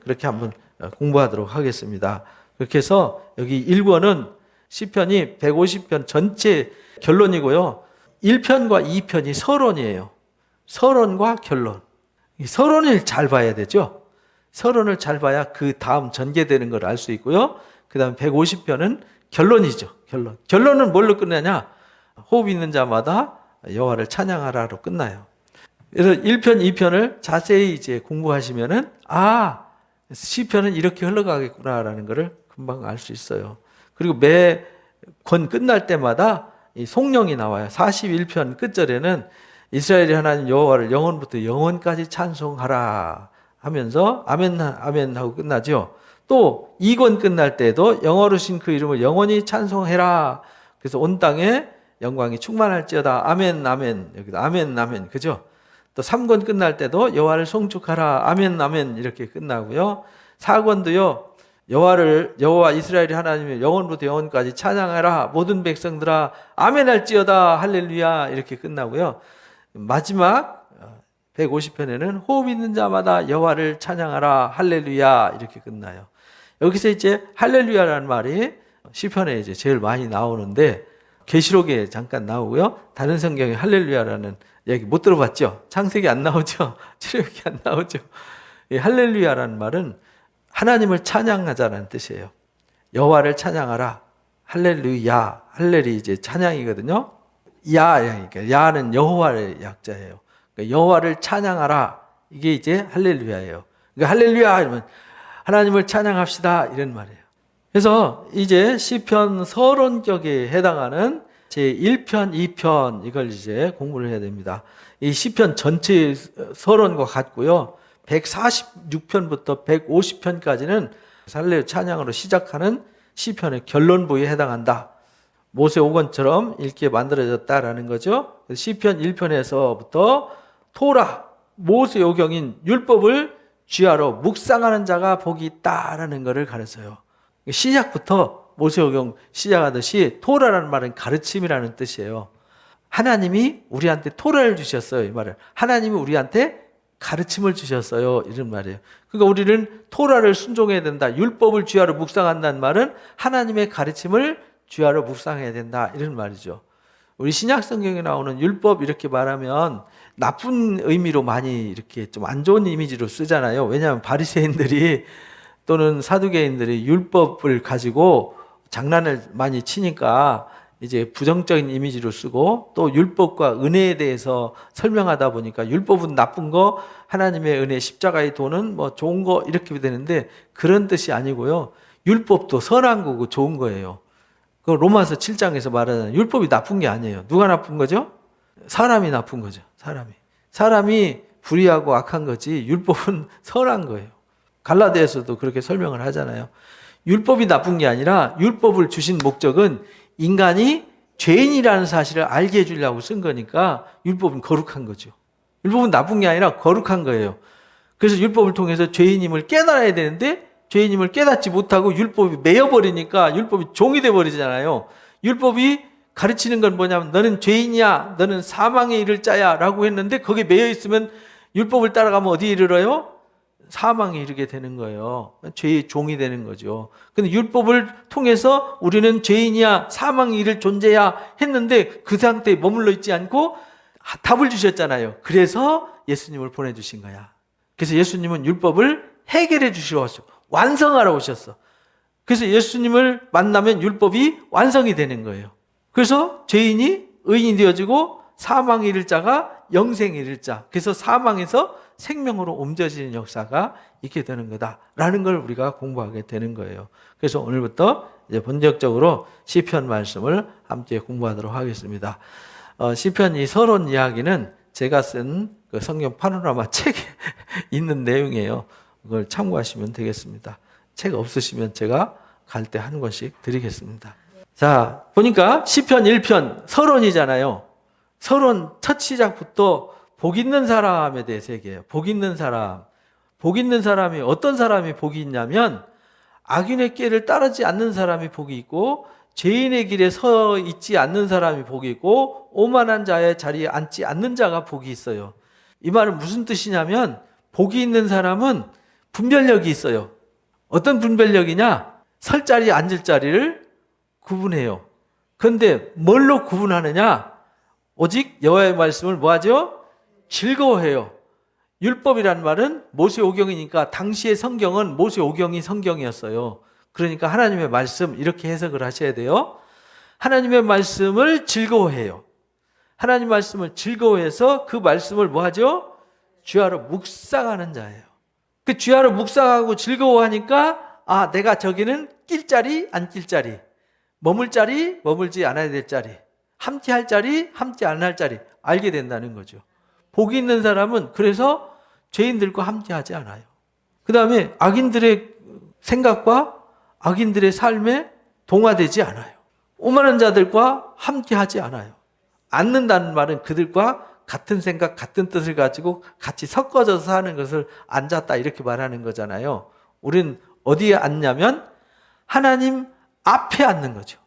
그렇게 한번 공부하도록 하겠습니다. 그렇게 해서 여기 1권은 시편이 150편 전체 결론이고요. 1편과 2편이 서론이에요. 서론과 결론. 이 서론을 잘 봐야 되죠. 서론을 잘 봐야 그 다음 전개되는 걸 알 수 있고요. 그 다음 150편은 결론이죠. 결론은 뭘로 끝나냐? 호흡 있는 자마다 여호와를 찬양하라로 끝나요. 그래서 1편, 2편을 자세히 이제 공부하시면은 시편은 이렇게 흘러가겠구나라는 것을 금방 알 수 있어요. 그리고 매 권 끝날 때마다 이 송령이 나와요. 41편 끝절에는 이스라엘의 하나님 여호와를 영원부터 영원까지 찬송하라 하면서 아멘 아멘 하고 끝나죠. 또 2권 끝날 때도 영원하신 그 이름을 영원히 찬송해라. 그래서 온 땅에 영광이 충만할지어다. 아멘 아멘. 여기도 아멘 아멘. 그죠? 또 3권 끝날 때도 여호와를 송축하라. 아멘 아멘. 이렇게 끝나고요. 4권도요. 여호와 이스라엘의 하나님의 영원부터 영원까지 찬양하라. 모든 백성들아 아멘 할지어다. 할렐루야. 이렇게 끝나고요. 마지막 150편에는 호흡 있는 자마다 여호와를 찬양하라. 할렐루야. 이렇게 끝나요. 여기서 이제 할렐루야라는 말이 시편에 이제 제일 많이 나오는데 계시록에 잠깐 나오고요. 다른 성경에 할렐루야라는 얘기 못 들어봤죠? 창세기 안 나오죠? 출애굽기 안 나오죠? 이 할렐루야라는 말은 하나님을 찬양하자는 뜻이에요. 여호와를 찬양하라. 할렐루야. 할렐이 이제 찬양이거든요. 그러니까 야는 여호와의 약자예요. 그러니까 여호와를 찬양하라. 이게 이제 할렐루야예요. 그러니까 할렐루야 이러면 하나님을 찬양합시다 이런 말이에요. 그래서 이제 시편 서론격에 해당하는 제1편, 2편 이걸 이제 공부를 해야 됩니다. 이 시편 전체 서론과 같고요. 146편부터 150편까지는 할렐루야 찬양으로 시작하는 시편의 결론부에 해당한다. 모세 오건처럼 읽게 만들어졌다라는 거죠. 시편 1편에서부터 토라, 모세 오경인 율법을 쥐하러 묵상하는 자가 복이 있다라는 것을 가르쳐요. 시작부터 모세오경 시작하듯이 토라라는 말은 가르침이라는 뜻이에요. 하나님이 우리한테 토라를 주셨어요. 이 말을. 하나님이 우리한테 가르침을 주셨어요. 이런 말이에요. 그러니까 우리는 토라를 순종해야 된다. 율법을 쥐하러 묵상한다는 말은 하나님의 가르침을 쥐하러 묵상해야 된다. 이런 말이죠. 우리 신약 성경에 나오는 율법 이렇게 말하면 나쁜 의미로 많이 이렇게 좀 안 좋은 이미지로 쓰잖아요. 왜냐하면 바리새인들이 또는 사두개인들이 율법을 가지고 장난을 많이 치니까 이제 부정적인 이미지로 쓰고 또 율법과 은혜에 대해서 설명하다 보니까 율법은 나쁜 거, 하나님의 은혜, 십자가의 도는 뭐 좋은 거 이렇게 되는데 그런 뜻이 아니고요. 율법도 선한 거고 좋은 거예요. 그 로마서 7장에서 말하는 율법이 나쁜 게 아니에요. 누가 나쁜 거죠? 사람이 나쁜 거죠. 사람이 불의하고 악한 거지 율법은 선한 거예요. 갈라디아서도 그렇게 설명을 하잖아요. 율법이 나쁜 게 아니라 율법을 주신 목적은 인간이 죄인이라는 사실을 알게 해주려고 쓴 거니까 율법은 거룩한 거죠. 율법은 나쁜 게 아니라 거룩한 거예요. 그래서 율법을 통해서 죄인임을 깨달아야 되는데 죄인임을 깨닫지 못하고 율법이 매여버리니까 율법이 종이 돼버리잖아요. 율법이 가르치는 건 뭐냐면 너는 죄인이야, 너는 사망에 이를 자야 라고 했는데 거기에 매여있으면 율법을 따라가면 어디에 이르러요? 사망에 이르게 되는 거예요. 죄의 종이 되는 거죠. 근데 율법을 통해서 우리는 죄인이야, 사망에 이를 존재야 했는데 그 상태에 머물러 있지 않고 답을 주셨잖아요. 그래서 예수님을 보내주신 거야. 그래서 예수님은 율법을 해결해 주시러 왔어. 완성하러 오셨어. 그래서 예수님을 만나면 율법이 완성이 되는 거예요. 그래서 죄인이 의인이 되어지고 사망에 이를 자가 영생에 이를 자. 그래서 사망에서 생명으로 옮겨지는 역사가 있게 되는 거다라는 걸 우리가 공부하게 되는 거예요. 그래서 오늘부터 이제 본격적으로 시편 말씀을 함께 공부하도록 하겠습니다. 시편 이 서론 이야기는 제가 쓴 그 성경 파노라마 책에 있는 내용이에요. 그걸 참고하시면 되겠습니다. 책 없으시면 제가 갈 때 한 권씩 드리겠습니다. 자, 보니까 시편 1편 서론이잖아요. 서론 첫 시작부터 복 있는 사람에 대해서 얘기해요. 복 있는 사람. 복 있는 사람이 어떤 사람이 복이 있냐면 악인의 길을 따르지 않는 사람이 복이 있고 죄인의 길에 서 있지 않는 사람이 복이 있고 오만한 자의 자리에 앉지 않는 자가 복이 있어요. 이 말은 무슨 뜻이냐면 복이 있는 사람은 분별력이 있어요. 어떤 분별력이냐? 설 자리, 앉을 자리를 구분해요. 그런데 뭘로 구분하느냐? 오직 여호와의 말씀을 뭐하죠? 즐거워해요. 율법이란 말은 모세오경이니까 당시의 성경은 모세오경이 성경이었어요. 그러니까 하나님의 말씀 이렇게 해석을 하셔야 돼요. 하나님의 말씀을 즐거워해요. 하나님 말씀을 즐거워해서 그 말씀을 뭐하죠? 쥐하러 묵상하는 자예요. 그 쥐하러 묵상하고 즐거워하니까 아, 내가 저기는 낄 자리, 안 낄 자리, 머물 자리, 머물지 않아야 될 자리, 함께 할 자리, 함께 안 할 자리 알게 된다는 거죠. 복이 있는 사람은 그래서 죄인들과 함께 하지 않아요. 그 다음에 악인들의 생각과 악인들의 삶에 동화되지 않아요. 오만한 자들과 함께 하지 않아요. 앉는다는 말은 그들과 같은 생각, 같은 뜻을 가지고 같이 섞어져서 사는 것을 앉았다 이렇게 말하는 거잖아요. 우린 어디에 앉냐면 하나님 앞에 앉는 거죠.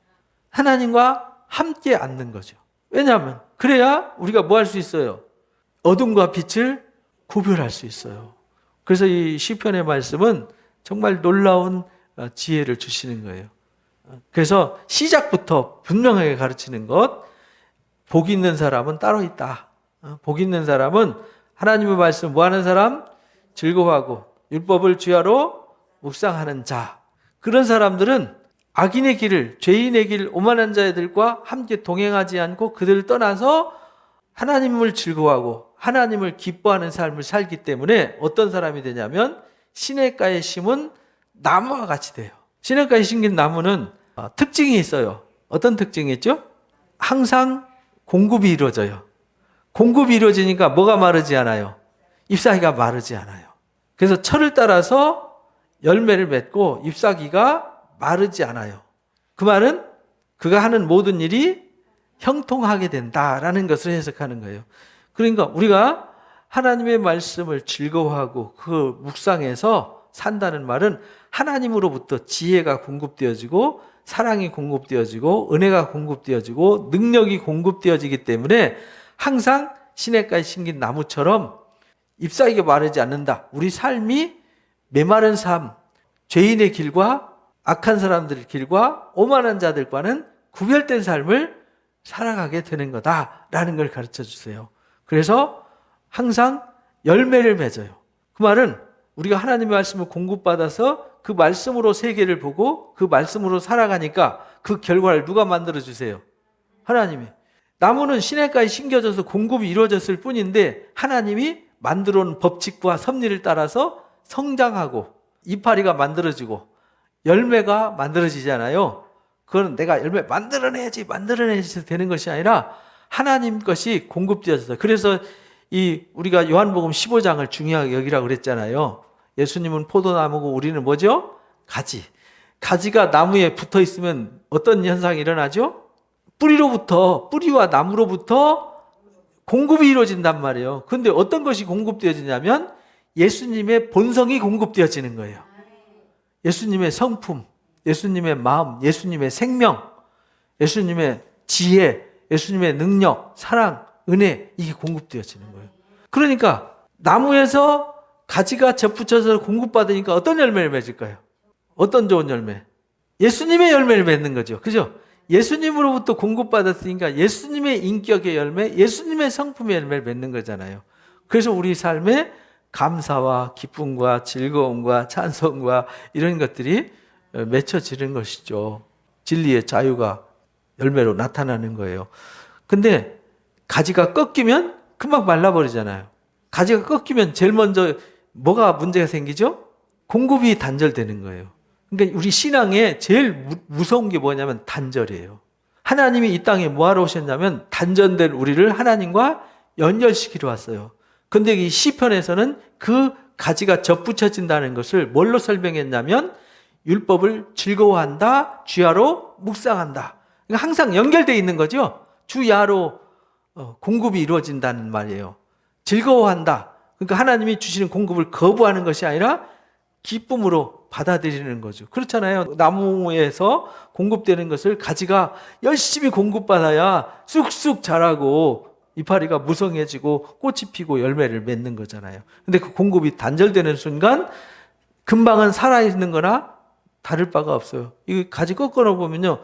하나님과 함께 앉는 거죠. 왜냐하면 그래야 우리가 뭐 할 수 있어요? 어둠과 빛을 구별할 수 있어요. 그래서 이 시편의 말씀은 정말 놀라운 지혜를 주시는 거예요. 그래서 시작부터 분명하게 가르치는 것, 복 있는 사람은 따로 있다. 복 있는 사람은 하나님의 말씀 뭐 하는 사람? 즐거워하고 율법을 쥐하러 묵상하는 자. 그런 사람들은 악인의 길을, 죄인의 길, 오만한 자들과 함께 동행하지 않고 그들을 떠나서 하나님을 즐거워하고 하나님을 기뻐하는 삶을 살기 때문에 어떤 사람이 되냐면 시냇가에 심은 나무와 같이 돼요. 시냇가에 심긴 나무는 특징이 있어요. 어떤 특징이 있죠? 항상 공급이 이루어져요. 공급이 이루어지니까 뭐가 마르지 않아요? 잎사귀가 마르지 않아요. 그래서 철을 따라서 열매를 맺고 잎사귀가 마르지 않아요. 그 말은 그가 하는 모든 일이 형통하게 된다라는 것을 해석하는 거예요. 그러니까 우리가 하나님의 말씀을 즐거워하고 그 묵상해서 산다는 말은 하나님으로부터 지혜가 공급되어지고 사랑이 공급되어지고 은혜가 공급되어지고 능력이 공급되어지기 때문에 항상 시냇가에 심긴 나무처럼 잎사귀가 마르지 않는다. 우리 삶이 메마른 삶, 죄인의 길과 악한 사람들의 길과 오만한 자들과는 구별된 삶을 살아가게 되는 거다라는 걸 가르쳐 주세요. 그래서 항상 열매를 맺어요. 그 말은 우리가 하나님의 말씀을 공급받아서 그 말씀으로 세계를 보고 그 말씀으로 살아가니까 그 결과를 누가 만들어 주세요? 하나님이. 나무는 시냇가에 심겨져서 공급이 이루어졌을 뿐인데 하나님이 만들어 놓은 법칙과 섭리를 따라서 성장하고 이파리가 만들어지고 열매가 만들어지잖아요. 그건 내가 열매 만들어내야지 되는 것이 아니라 하나님 것이 공급되어져서. 그래서 우리가 요한복음 15장을 중요하게 여기라고 그랬잖아요. 예수님은 포도나무고 우리는 뭐죠? 가지. 가지가 나무에 붙어 있으면 어떤 현상이 일어나죠? 뿌리와 나무로부터 공급이 이루어진단 말이에요. 그런데 어떤 것이 공급되어지냐면 예수님의 본성이 공급되어지는 거예요. 예수님의 성품, 예수님의 마음, 예수님의 생명, 예수님의 지혜, 예수님의 능력, 사랑, 은혜, 이게 공급되어지는 거예요. 그러니까 나무에서 가지가 접붙여서 공급받으니까 어떤 열매를 맺을까요? 어떤 좋은 열매? 예수님의 열매를 맺는 거죠. 그죠? 예수님으로부터 공급받았으니까 예수님의 인격의 열매, 예수님의 성품의 열매를 맺는 거잖아요. 그래서 우리 삶에 감사와 기쁨과 즐거움과 찬송과 이런 것들이 맺혀지는 것이죠. 진리의 자유가 열매로 나타나는 거예요. 근데 가지가 꺾이면 금방 말라버리잖아요. 가지가 꺾이면 제일 먼저 뭐가 문제가 생기죠? 공급이 단절되는 거예요. 그러니까 우리 신앙에 제일 무서운 게 뭐냐면 단절이에요. 하나님이 이 땅에 뭐하러 오셨냐면 단절된 우리를 하나님과 연결시키러 왔어요. 근데 이 시편에서는 그 가지가 접붙여진다는 것을 뭘로 설명했냐면 율법을 즐거워한다, 주야로 묵상한다. 그러니까 항상 연결되어 있는 거죠. 주야로 공급이 이루어진다는 말이에요. 즐거워한다. 그러니까 하나님이 주시는 공급을 거부하는 것이 아니라 기쁨으로 받아들이는 거죠. 그렇잖아요. 나무에서 공급되는 것을 가지가 열심히 공급받아야 쑥쑥 자라고 이파리가 무성해지고 꽃이 피고 열매를 맺는 거잖아요. 근데 그 공급이 단절되는 순간 금방은 살아있는 거나 다를 바가 없어요. 이 가지 꺾어 보면요.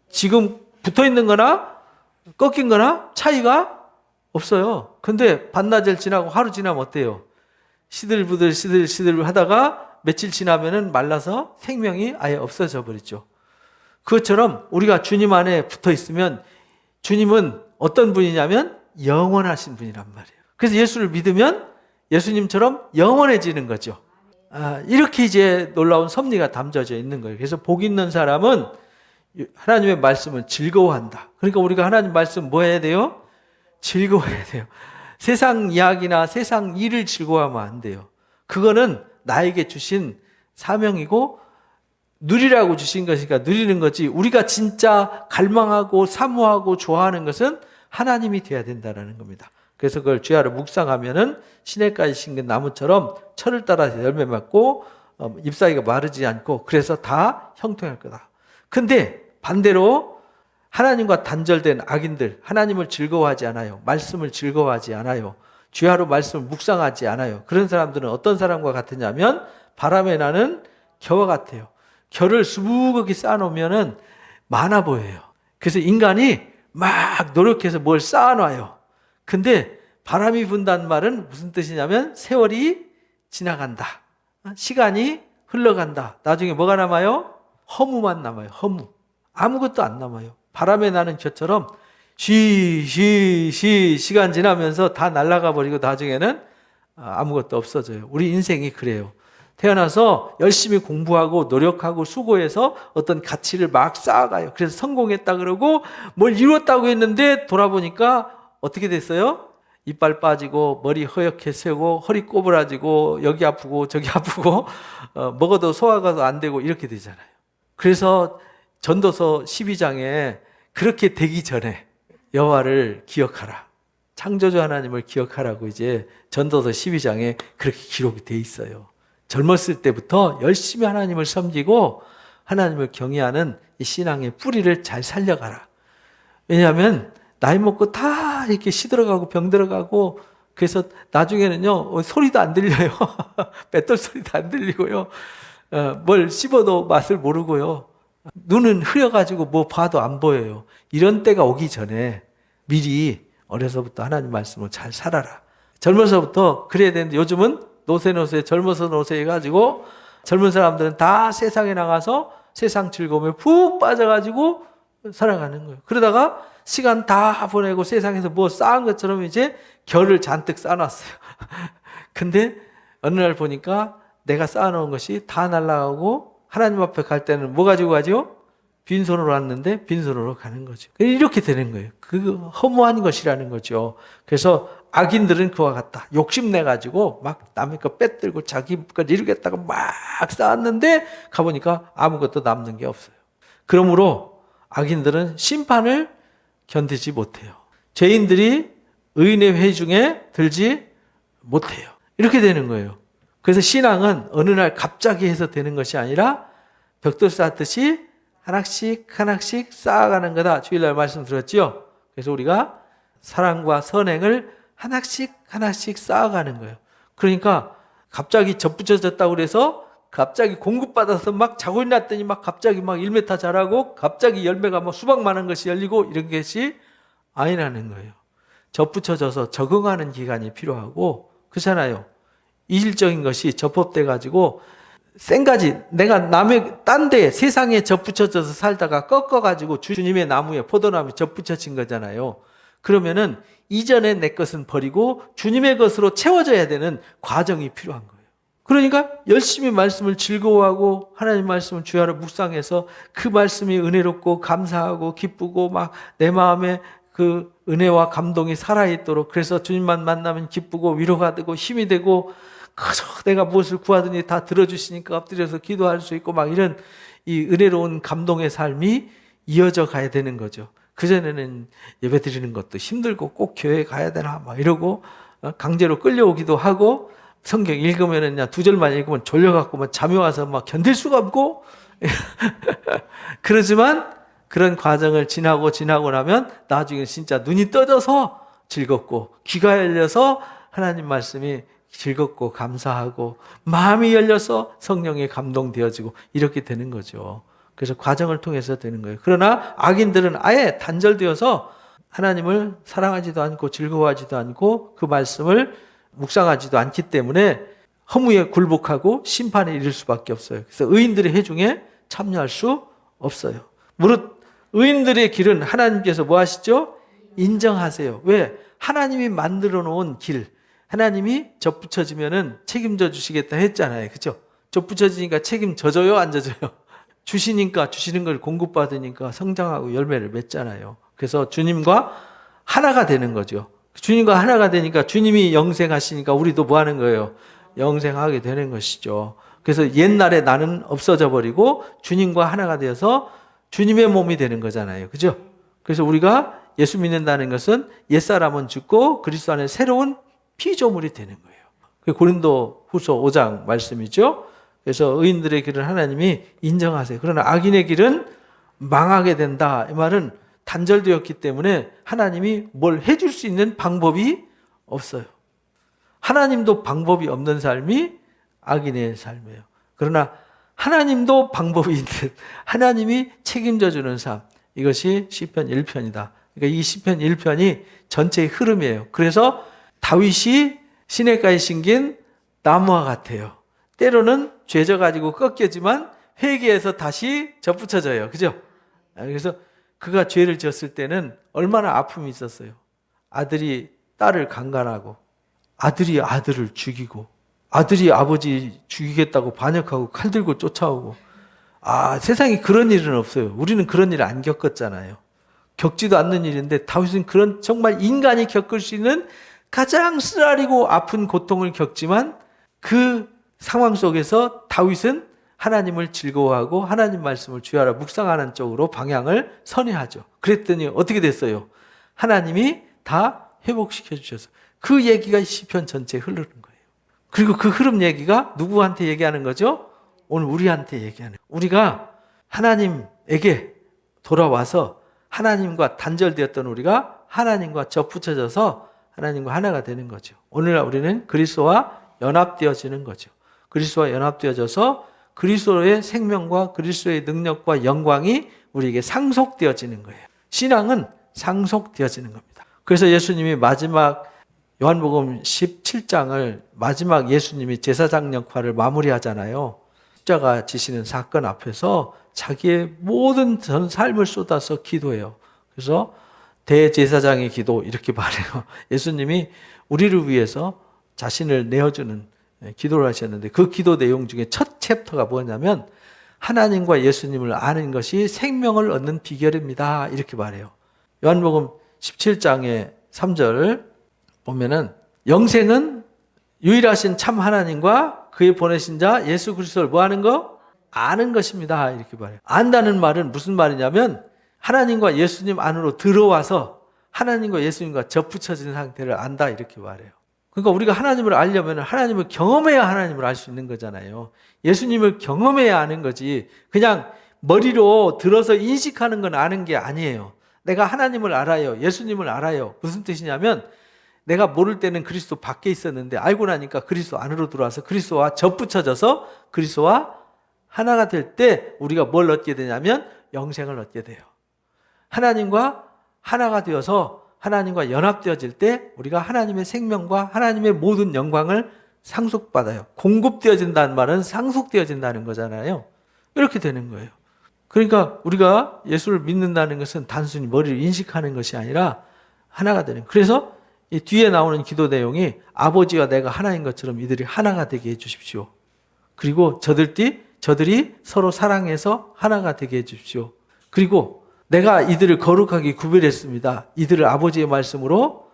지금 붙어 있는 거나 꺾인 거나 차이가 없어요. 근데 반나절 지나고 하루 지나면 어때요? 시들부들 하다가 며칠 지나면은 말라서 생명이 아예 없어져 버리죠. 그것처럼 우리가 주님 안에 붙어 있으면 주님은 어떤 분이냐면 영원하신 분이란 말이에요. 그래서 예수를 믿으면 예수님처럼 영원해지는 거죠. 이렇게 이제 놀라운 섭리가 담겨져 있는 거예요. 그래서 복 있는 사람은 하나님의 말씀을 즐거워한다. 그러니까 우리가 하나님 말씀 뭐 해야 돼요? 즐거워해야 돼요. 세상 이야기나 세상 일을 즐거워하면 안 돼요. 그거는 나에게 주신 사명이고 누리라고 주신 것이니까 누리는 거지, 우리가 진짜 갈망하고 사모하고 좋아하는 것은 하나님이 돼야 된다는 겁니다. 그래서 그걸 주야로 묵상하면은 시냇가에 심긴 나무처럼 철을 따라서 열매 맺고 잎사귀가 마르지 않고 그래서 다 형통할 거다. 근데 반대로 하나님과 단절된 악인들, 하나님을 즐거워하지 않아요. 말씀을 즐거워하지 않아요. 주야로 말씀을 묵상하지 않아요. 그런 사람들은 어떤 사람과 같으냐면 바람에 나는 겨와 같아요. 겨를 수북하게 쌓아놓으면 많아 보여요. 그래서 인간이 막 노력해서 뭘 쌓아놔요. 근데 바람이 분다는 말은 무슨 뜻이냐면 세월이 지나간다. 시간이 흘러간다. 나중에 뭐가 남아요? 허무만 남아요. 허무. 아무것도 안 남아요. 바람에 나는 겨처럼 시간 지나면서 다 날아가 버리고 나중에는 아무것도 없어져요. 우리 인생이 그래요. 태어나서 열심히 공부하고 노력하고 수고해서 어떤 가치를 막 쌓아가요. 그래서 성공했다 그러고 뭘 이뤘다고 했는데 돌아보니까 어떻게 됐어요? 이빨 빠지고 머리 허옇게 새고 허리 꼬부라지고 여기 아프고 저기 아프고 먹어도 소화가 안 되고 이렇게 되잖아요. 그래서 전도서 12장에 그렇게 되기 전에 여호와를 기억하라. 창조주 하나님을 기억하라고 이제 전도서 12장에 그렇게 기록이 돼 있어요. 젊었을 때부터 열심히 하나님을 섬기고 하나님을 경외하는 이 신앙의 뿌리를 잘 살려가라. 왜냐하면 나이 먹고 다 이렇게 시들어가고 병들어가고 그래서 나중에는요 소리도 안 들려요. 뱃돌 소리도 안 들리고요. 뭘 씹어도 맛을 모르고요. 눈은 흐려가지고 뭐 봐도 안 보여요. 이런 때가 오기 전에 미리 어려서부터 하나님 말씀을 잘 살아라. 젊어서부터 그래야 되는데 요즘은 노세 젊어서 노세 해가지고 젊은 사람들은 다 세상에 나가서 세상 즐거움에 푹 빠져가지고 살아가는 거예요. 그러다가 시간 다 보내고 세상에서 뭐 쌓은 것처럼 이제 결을 잔뜩 쌓아놨어요. 근데 어느 날 보니까 내가 쌓아놓은 것이 다 날아가고 하나님 앞에 갈 때는 뭐 가지고 가죠? 빈손으로 왔는데 빈손으로 가는 거죠. 이렇게 되는 거예요. 그 허무한 것이라는 거죠. 그래서 악인들은 그와 같다. 욕심내가지고 막 남의 거 빼들고 자기 걸 이루겠다고 막 쌓았는데 가보니까 아무것도 남는 게 없어요. 그러므로 악인들은 심판을 견디지 못해요. 죄인들이 의인의 회중에 들지 못해요. 이렇게 되는 거예요. 그래서 신앙은 어느 날 갑자기 해서 되는 것이 아니라 벽돌 쌓듯이 하나씩 하나씩 쌓아가는 거다. 주일날 말씀 들었죠? 그래서 우리가 사랑과 선행을 하나씩 하나씩 쌓아가는 거예요. 그러니까 갑자기 덧붙여졌다고 그래서 갑자기 공급받아서 막 자고 일어났더니 막 갑자기 막 1m 자라고 갑자기 열매가 막 수박 많은 것이 열리고 이런 것이 아니라는 거예요. 덧붙여져서 적응하는 기간이 필요하고 그렇잖아요. 이질적인 것이 접합돼 가지고 생가지 내가 남의 딴 데 세상에 접붙여져서 살다가 꺾어가지고 주님의 나무에 포도나무에 접붙여진 거잖아요. 그러면은 이전에 내 것은 버리고 주님의 것으로 채워져야 되는 과정이 필요한 거예요. 그러니까 열심히 말씀을 즐거워하고 하나님 말씀을 주야로 묵상해서 그 말씀이 은혜롭고 감사하고 기쁘고 막 내 마음에 그 은혜와 감동이 살아있도록 그래서 주님만 만나면 기쁘고 위로가 되고 힘이 되고 그저 내가 무엇을 구하더니 다 들어주시니까 엎드려서 기도할 수 있고 막 이런 이 은혜로운 감동의 삶이 이어져 가야 되는 거죠. 그전에는 예배 드리는 것도 힘들고 꼭 교회 가야 되나 막 이러고 강제로 끌려오기도 하고 성경 읽으면은 그냥 2절만 읽으면 졸려갖고 막 잠이 와서 막 견딜 수가 없고 그러지만 그런 과정을 지나고 나면 나중에 진짜 눈이 떠져서 즐겁고 귀가 열려서 하나님 말씀이 즐겁고 감사하고 마음이 열려서 성령에 감동되어지고 이렇게 되는 거죠. 그래서 과정을 통해서 되는 거예요. 그러나 악인들은 아예 단절되어서 하나님을 사랑하지도 않고 즐거워하지도 않고 그 말씀을 묵상하지도 않기 때문에 허무에 굴복하고 심판에 이를 수밖에 없어요. 그래서 의인들의 회중에 참여할 수 없어요. 무릇 의인들의 길은 하나님께서 뭐 하시죠? 인정하세요. 왜? 하나님이 만들어 놓은 길, 하나님이 접붙여지면은 책임져 주시겠다 했잖아요. 그죠? 접붙여지니까 책임져줘요? 안 져줘요? 주시니까 주시는 걸 공급받으니까 성장하고 열매를 맺잖아요. 그래서 주님과 하나가 되는 거죠. 주님과 하나가 되니까 주님이 영생하시니까 우리도 뭐 하는 거예요? 영생하게 되는 것이죠. 그래서 옛날에 나는 없어져 버리고 주님과 하나가 되어서 주님의 몸이 되는 거잖아요. 그죠? 그래서 우리가 예수 믿는다는 것은 옛사람은 죽고 그리스도 안에 새로운 피조물이 되는 거예요. 고린도 후서 5장 말씀이죠. 그래서 의인들의 길은 하나님이 인정하세요. 그러나 악인의 길은 망하게 된다. 이 말은 단절되었기 때문에 하나님이 뭘 해줄 수 있는 방법이 없어요. 하나님도 방법이 없는 삶이 악인의 삶이에요. 그러나 하나님도 방법이 있는 하나님이 책임져 주는 삶. 이것이 시편 1편이다. 그러니까 이 시편 1편이 전체의 흐름이에요. 그래서 다윗이 시냇가에 심긴 나무와 같아요. 때로는 죄져 가지고 꺾여지만 회개해서 다시 접붙여져요. 그죠? 그래서 그가 죄를 지었을 때는 얼마나 아픔이 있었어요. 아들이 딸을 강간하고, 아들이 아들을 죽이고, 아들이 아버지 죽이겠다고 반역하고 칼 들고 쫓아오고. 세상에 그런 일은 없어요. 우리는 그런 일 안 겪었잖아요. 겪지도 않는 일인데 다윗은 그런 정말 인간이 겪을 수 있는 가장 쓰라리고 아픈 고통을 겪지만 그 상황 속에서 다윗은 하나님을 즐거워하고 하나님 말씀을 주야라 묵상하는 쪽으로 방향을 선회하죠. 그랬더니 어떻게 됐어요? 하나님이 다 회복시켜 주셔서 그 얘기가 시편 전체에 흐르는 거예요. 그리고 그 흐름 얘기가 누구한테 얘기하는 거죠? 오늘 우리한테 얘기하는 거예요. 우리가 하나님에게 돌아와서 하나님과 단절되었던 우리가 하나님과 접붙여져서 하나님과 하나가 되는 거죠. 오늘날 우리는 그리스도와 연합되어지는 거죠. 그리스도와 연합되어져서 그리스도의 생명과 그리스도의 능력과 영광이 우리에게 상속되어지는 거예요. 신앙은 상속되어지는 겁니다. 그래서 예수님이 마지막 요한복음 17장을 마지막 예수님이 제사장 역할을 마무리하잖아요. 십자가 지시는 사건 앞에서 자기의 모든 전 삶을 쏟아서 기도해요. 그래서 대제사장의 기도 이렇게 말해요. 예수님이 우리를 위해서 자신을 내어주는 기도를 하셨는데 그 기도 내용 중에 첫 챕터가 뭐냐면 하나님과 예수님을 아는 것이 생명을 얻는 비결입니다. 이렇게 말해요. 요한복음 17장의 3절 보면은 영생은 유일하신 참 하나님과 그의 보내신 자 예수 그리스도를 뭐 하는 거? 아는 것입니다. 이렇게 말해요. 안다는 말은 무슨 말이냐면 하나님과 예수님 안으로 들어와서 하나님과 예수님과 접붙여진 상태를 안다 이렇게 말해요. 그러니까 우리가 하나님을 알려면 하나님을 경험해야 하나님을 알 수 있는 거잖아요. 예수님을 경험해야 아는 거지 그냥 머리로 들어서 인식하는 건 아는 게 아니에요. 내가 하나님을 알아요. 예수님을 알아요. 무슨 뜻이냐면 내가 모를 때는 그리스도 밖에 있었는데 알고 나니까 그리스도 안으로 들어와서 그리스도와 접붙여져서 그리스도와 하나가 될 때 우리가 뭘 얻게 되냐면 영생을 얻게 돼요. 하나님과 하나가 되어서 하나님과 연합되어질 때 우리가 하나님의 생명과 하나님의 모든 영광을 상속받아요. 공급되어진다는 말은 상속되어진다는 거잖아요. 이렇게 되는 거예요. 그러니까 우리가 예수를 믿는다는 것은 단순히 머리를 인식하는 것이 아니라 하나가 되는 거예요. 그래서 이 뒤에 나오는 기도 내용이 아버지와 내가 하나인 것처럼 이들이 하나가 되게 해주십시오. 그리고 저들이 서로 사랑해서 하나가 되게 해주십시오. 그리고 내가 이들을 거룩하게 구별했습니다. 이들을 아버지의 말씀으로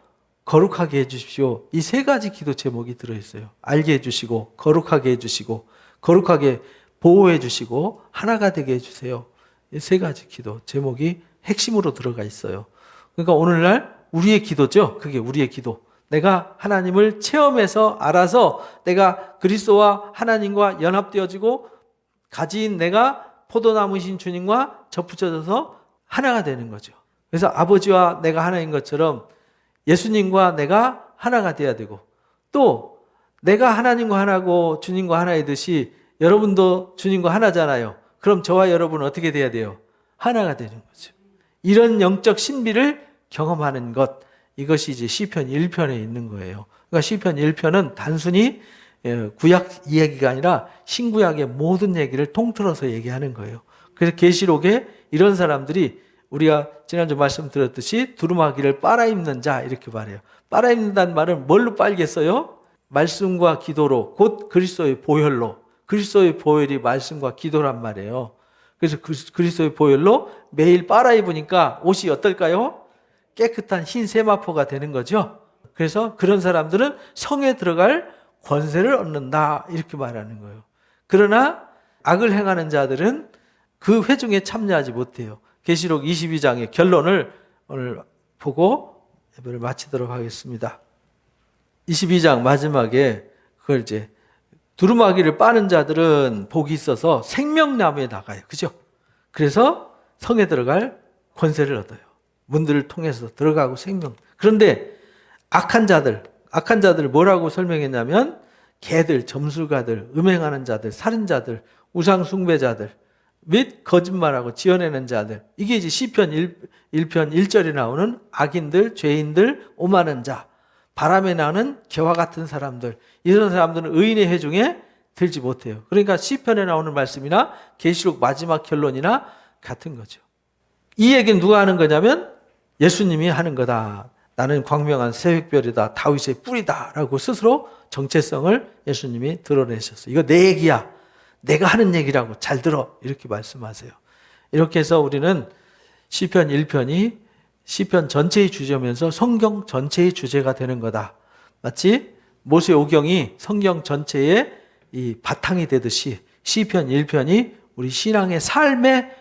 거룩하게 해주십시오. 이 세 가지 기도 제목이 들어있어요. 알게 해주시고 거룩하게 해주시고 거룩하게 보호해 주시고 하나가 되게 해주세요. 이 세 가지 기도 제목이 핵심으로 들어가 있어요. 그러니까 오늘날 우리의 기도죠. 그게 우리의 기도. 내가 하나님을 체험해서 알아서 내가 그리스도와 하나님과 연합되어지고 가진 내가 포도나무신 주님과 접붙여져서 하나가 되는 거죠. 그래서 아버지와 내가 하나인 것처럼 예수님과 내가 하나가 돼야 되고 또 내가 하나님과 하나고 주님과 하나이듯이 여러분도 주님과 하나잖아요. 그럼 저와 여러분은 어떻게 돼야 돼요? 하나가 되는 거죠. 이런 영적 신비를 경험하는 것, 이것이 이제 시편 1편에 있는 거예요. 그러니까 시편 1편은 단순히 구약 이야기가 아니라 신구약의 모든 얘기를 통틀어서 얘기하는 거예요. 그래서 계시록에 이런 사람들이 우리가 지난주 말씀드렸듯이 두루마기를 빨아입는 자 이렇게 말해요. 빨아입는다는 말은 뭘로 빨겠어요? 말씀과 기도로 곧 그리스도의 보혈로. 그리스도의 보혈이 말씀과 기도란 말이에요. 그래서 그리스도의 보혈로 매일 빨아입으니까 옷이 어떨까요? 깨끗한 흰 세마포가 되는 거죠. 그래서 그런 사람들은 성에 들어갈 권세를 얻는다 이렇게 말하는 거예요. 그러나 악을 행하는 자들은 그 회중에 참여하지 못해요. 계시록 22장의 결론을 오늘 보고 예배를 마치도록 하겠습니다. 22장 마지막에 그걸 이제 두루마기를 빠는 자들은 복이 있어서 생명나무에 나가요. 그죠? 그래서 성에 들어갈 권세를 얻어요. 문들을 통해서 들어가고 생명. 그런데 악한 자들 뭐라고 설명했냐면 개들, 점술가들, 음행하는 자들, 살인자들, 우상 숭배자들 및 거짓말하고 지어내는 자들. 이게 이제 시편 1편 1절에 나오는 악인들, 죄인들, 오만한 자, 바람에 나는 개와 같은 사람들. 이런 사람들은 의인의 회중에 들지 못해요. 그러니까 시편에 나오는 말씀이나 계시록 마지막 결론이나 같은 거죠. 이 얘기는 누가 하는 거냐면 예수님이 하는 거다. 나는 광명한 새벽별이다. 다윗의 뿌리다. 라고 스스로 정체성을 예수님이 드러내셨어요. 이거 내 얘기야. 내가 하는 얘기라고 잘 들어. 이렇게 말씀하세요. 이렇게 해서 우리는 시편 1편이 시편 전체의 주제면서 성경 전체의 주제가 되는 거다. 마치 모세오경이 성경 전체의 이 바탕이 되듯이 시편 1편이 우리 신앙의 삶의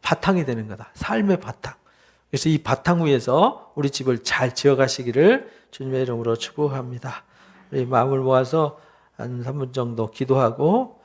바탕이 되는 거다. 삶의 바탕. 그래서 이 바탕 위에서 우리 집을 잘 지어가시기를 주님의 이름으로 축복합니다. 우리 마음을 모아서 한 3분 정도 기도하고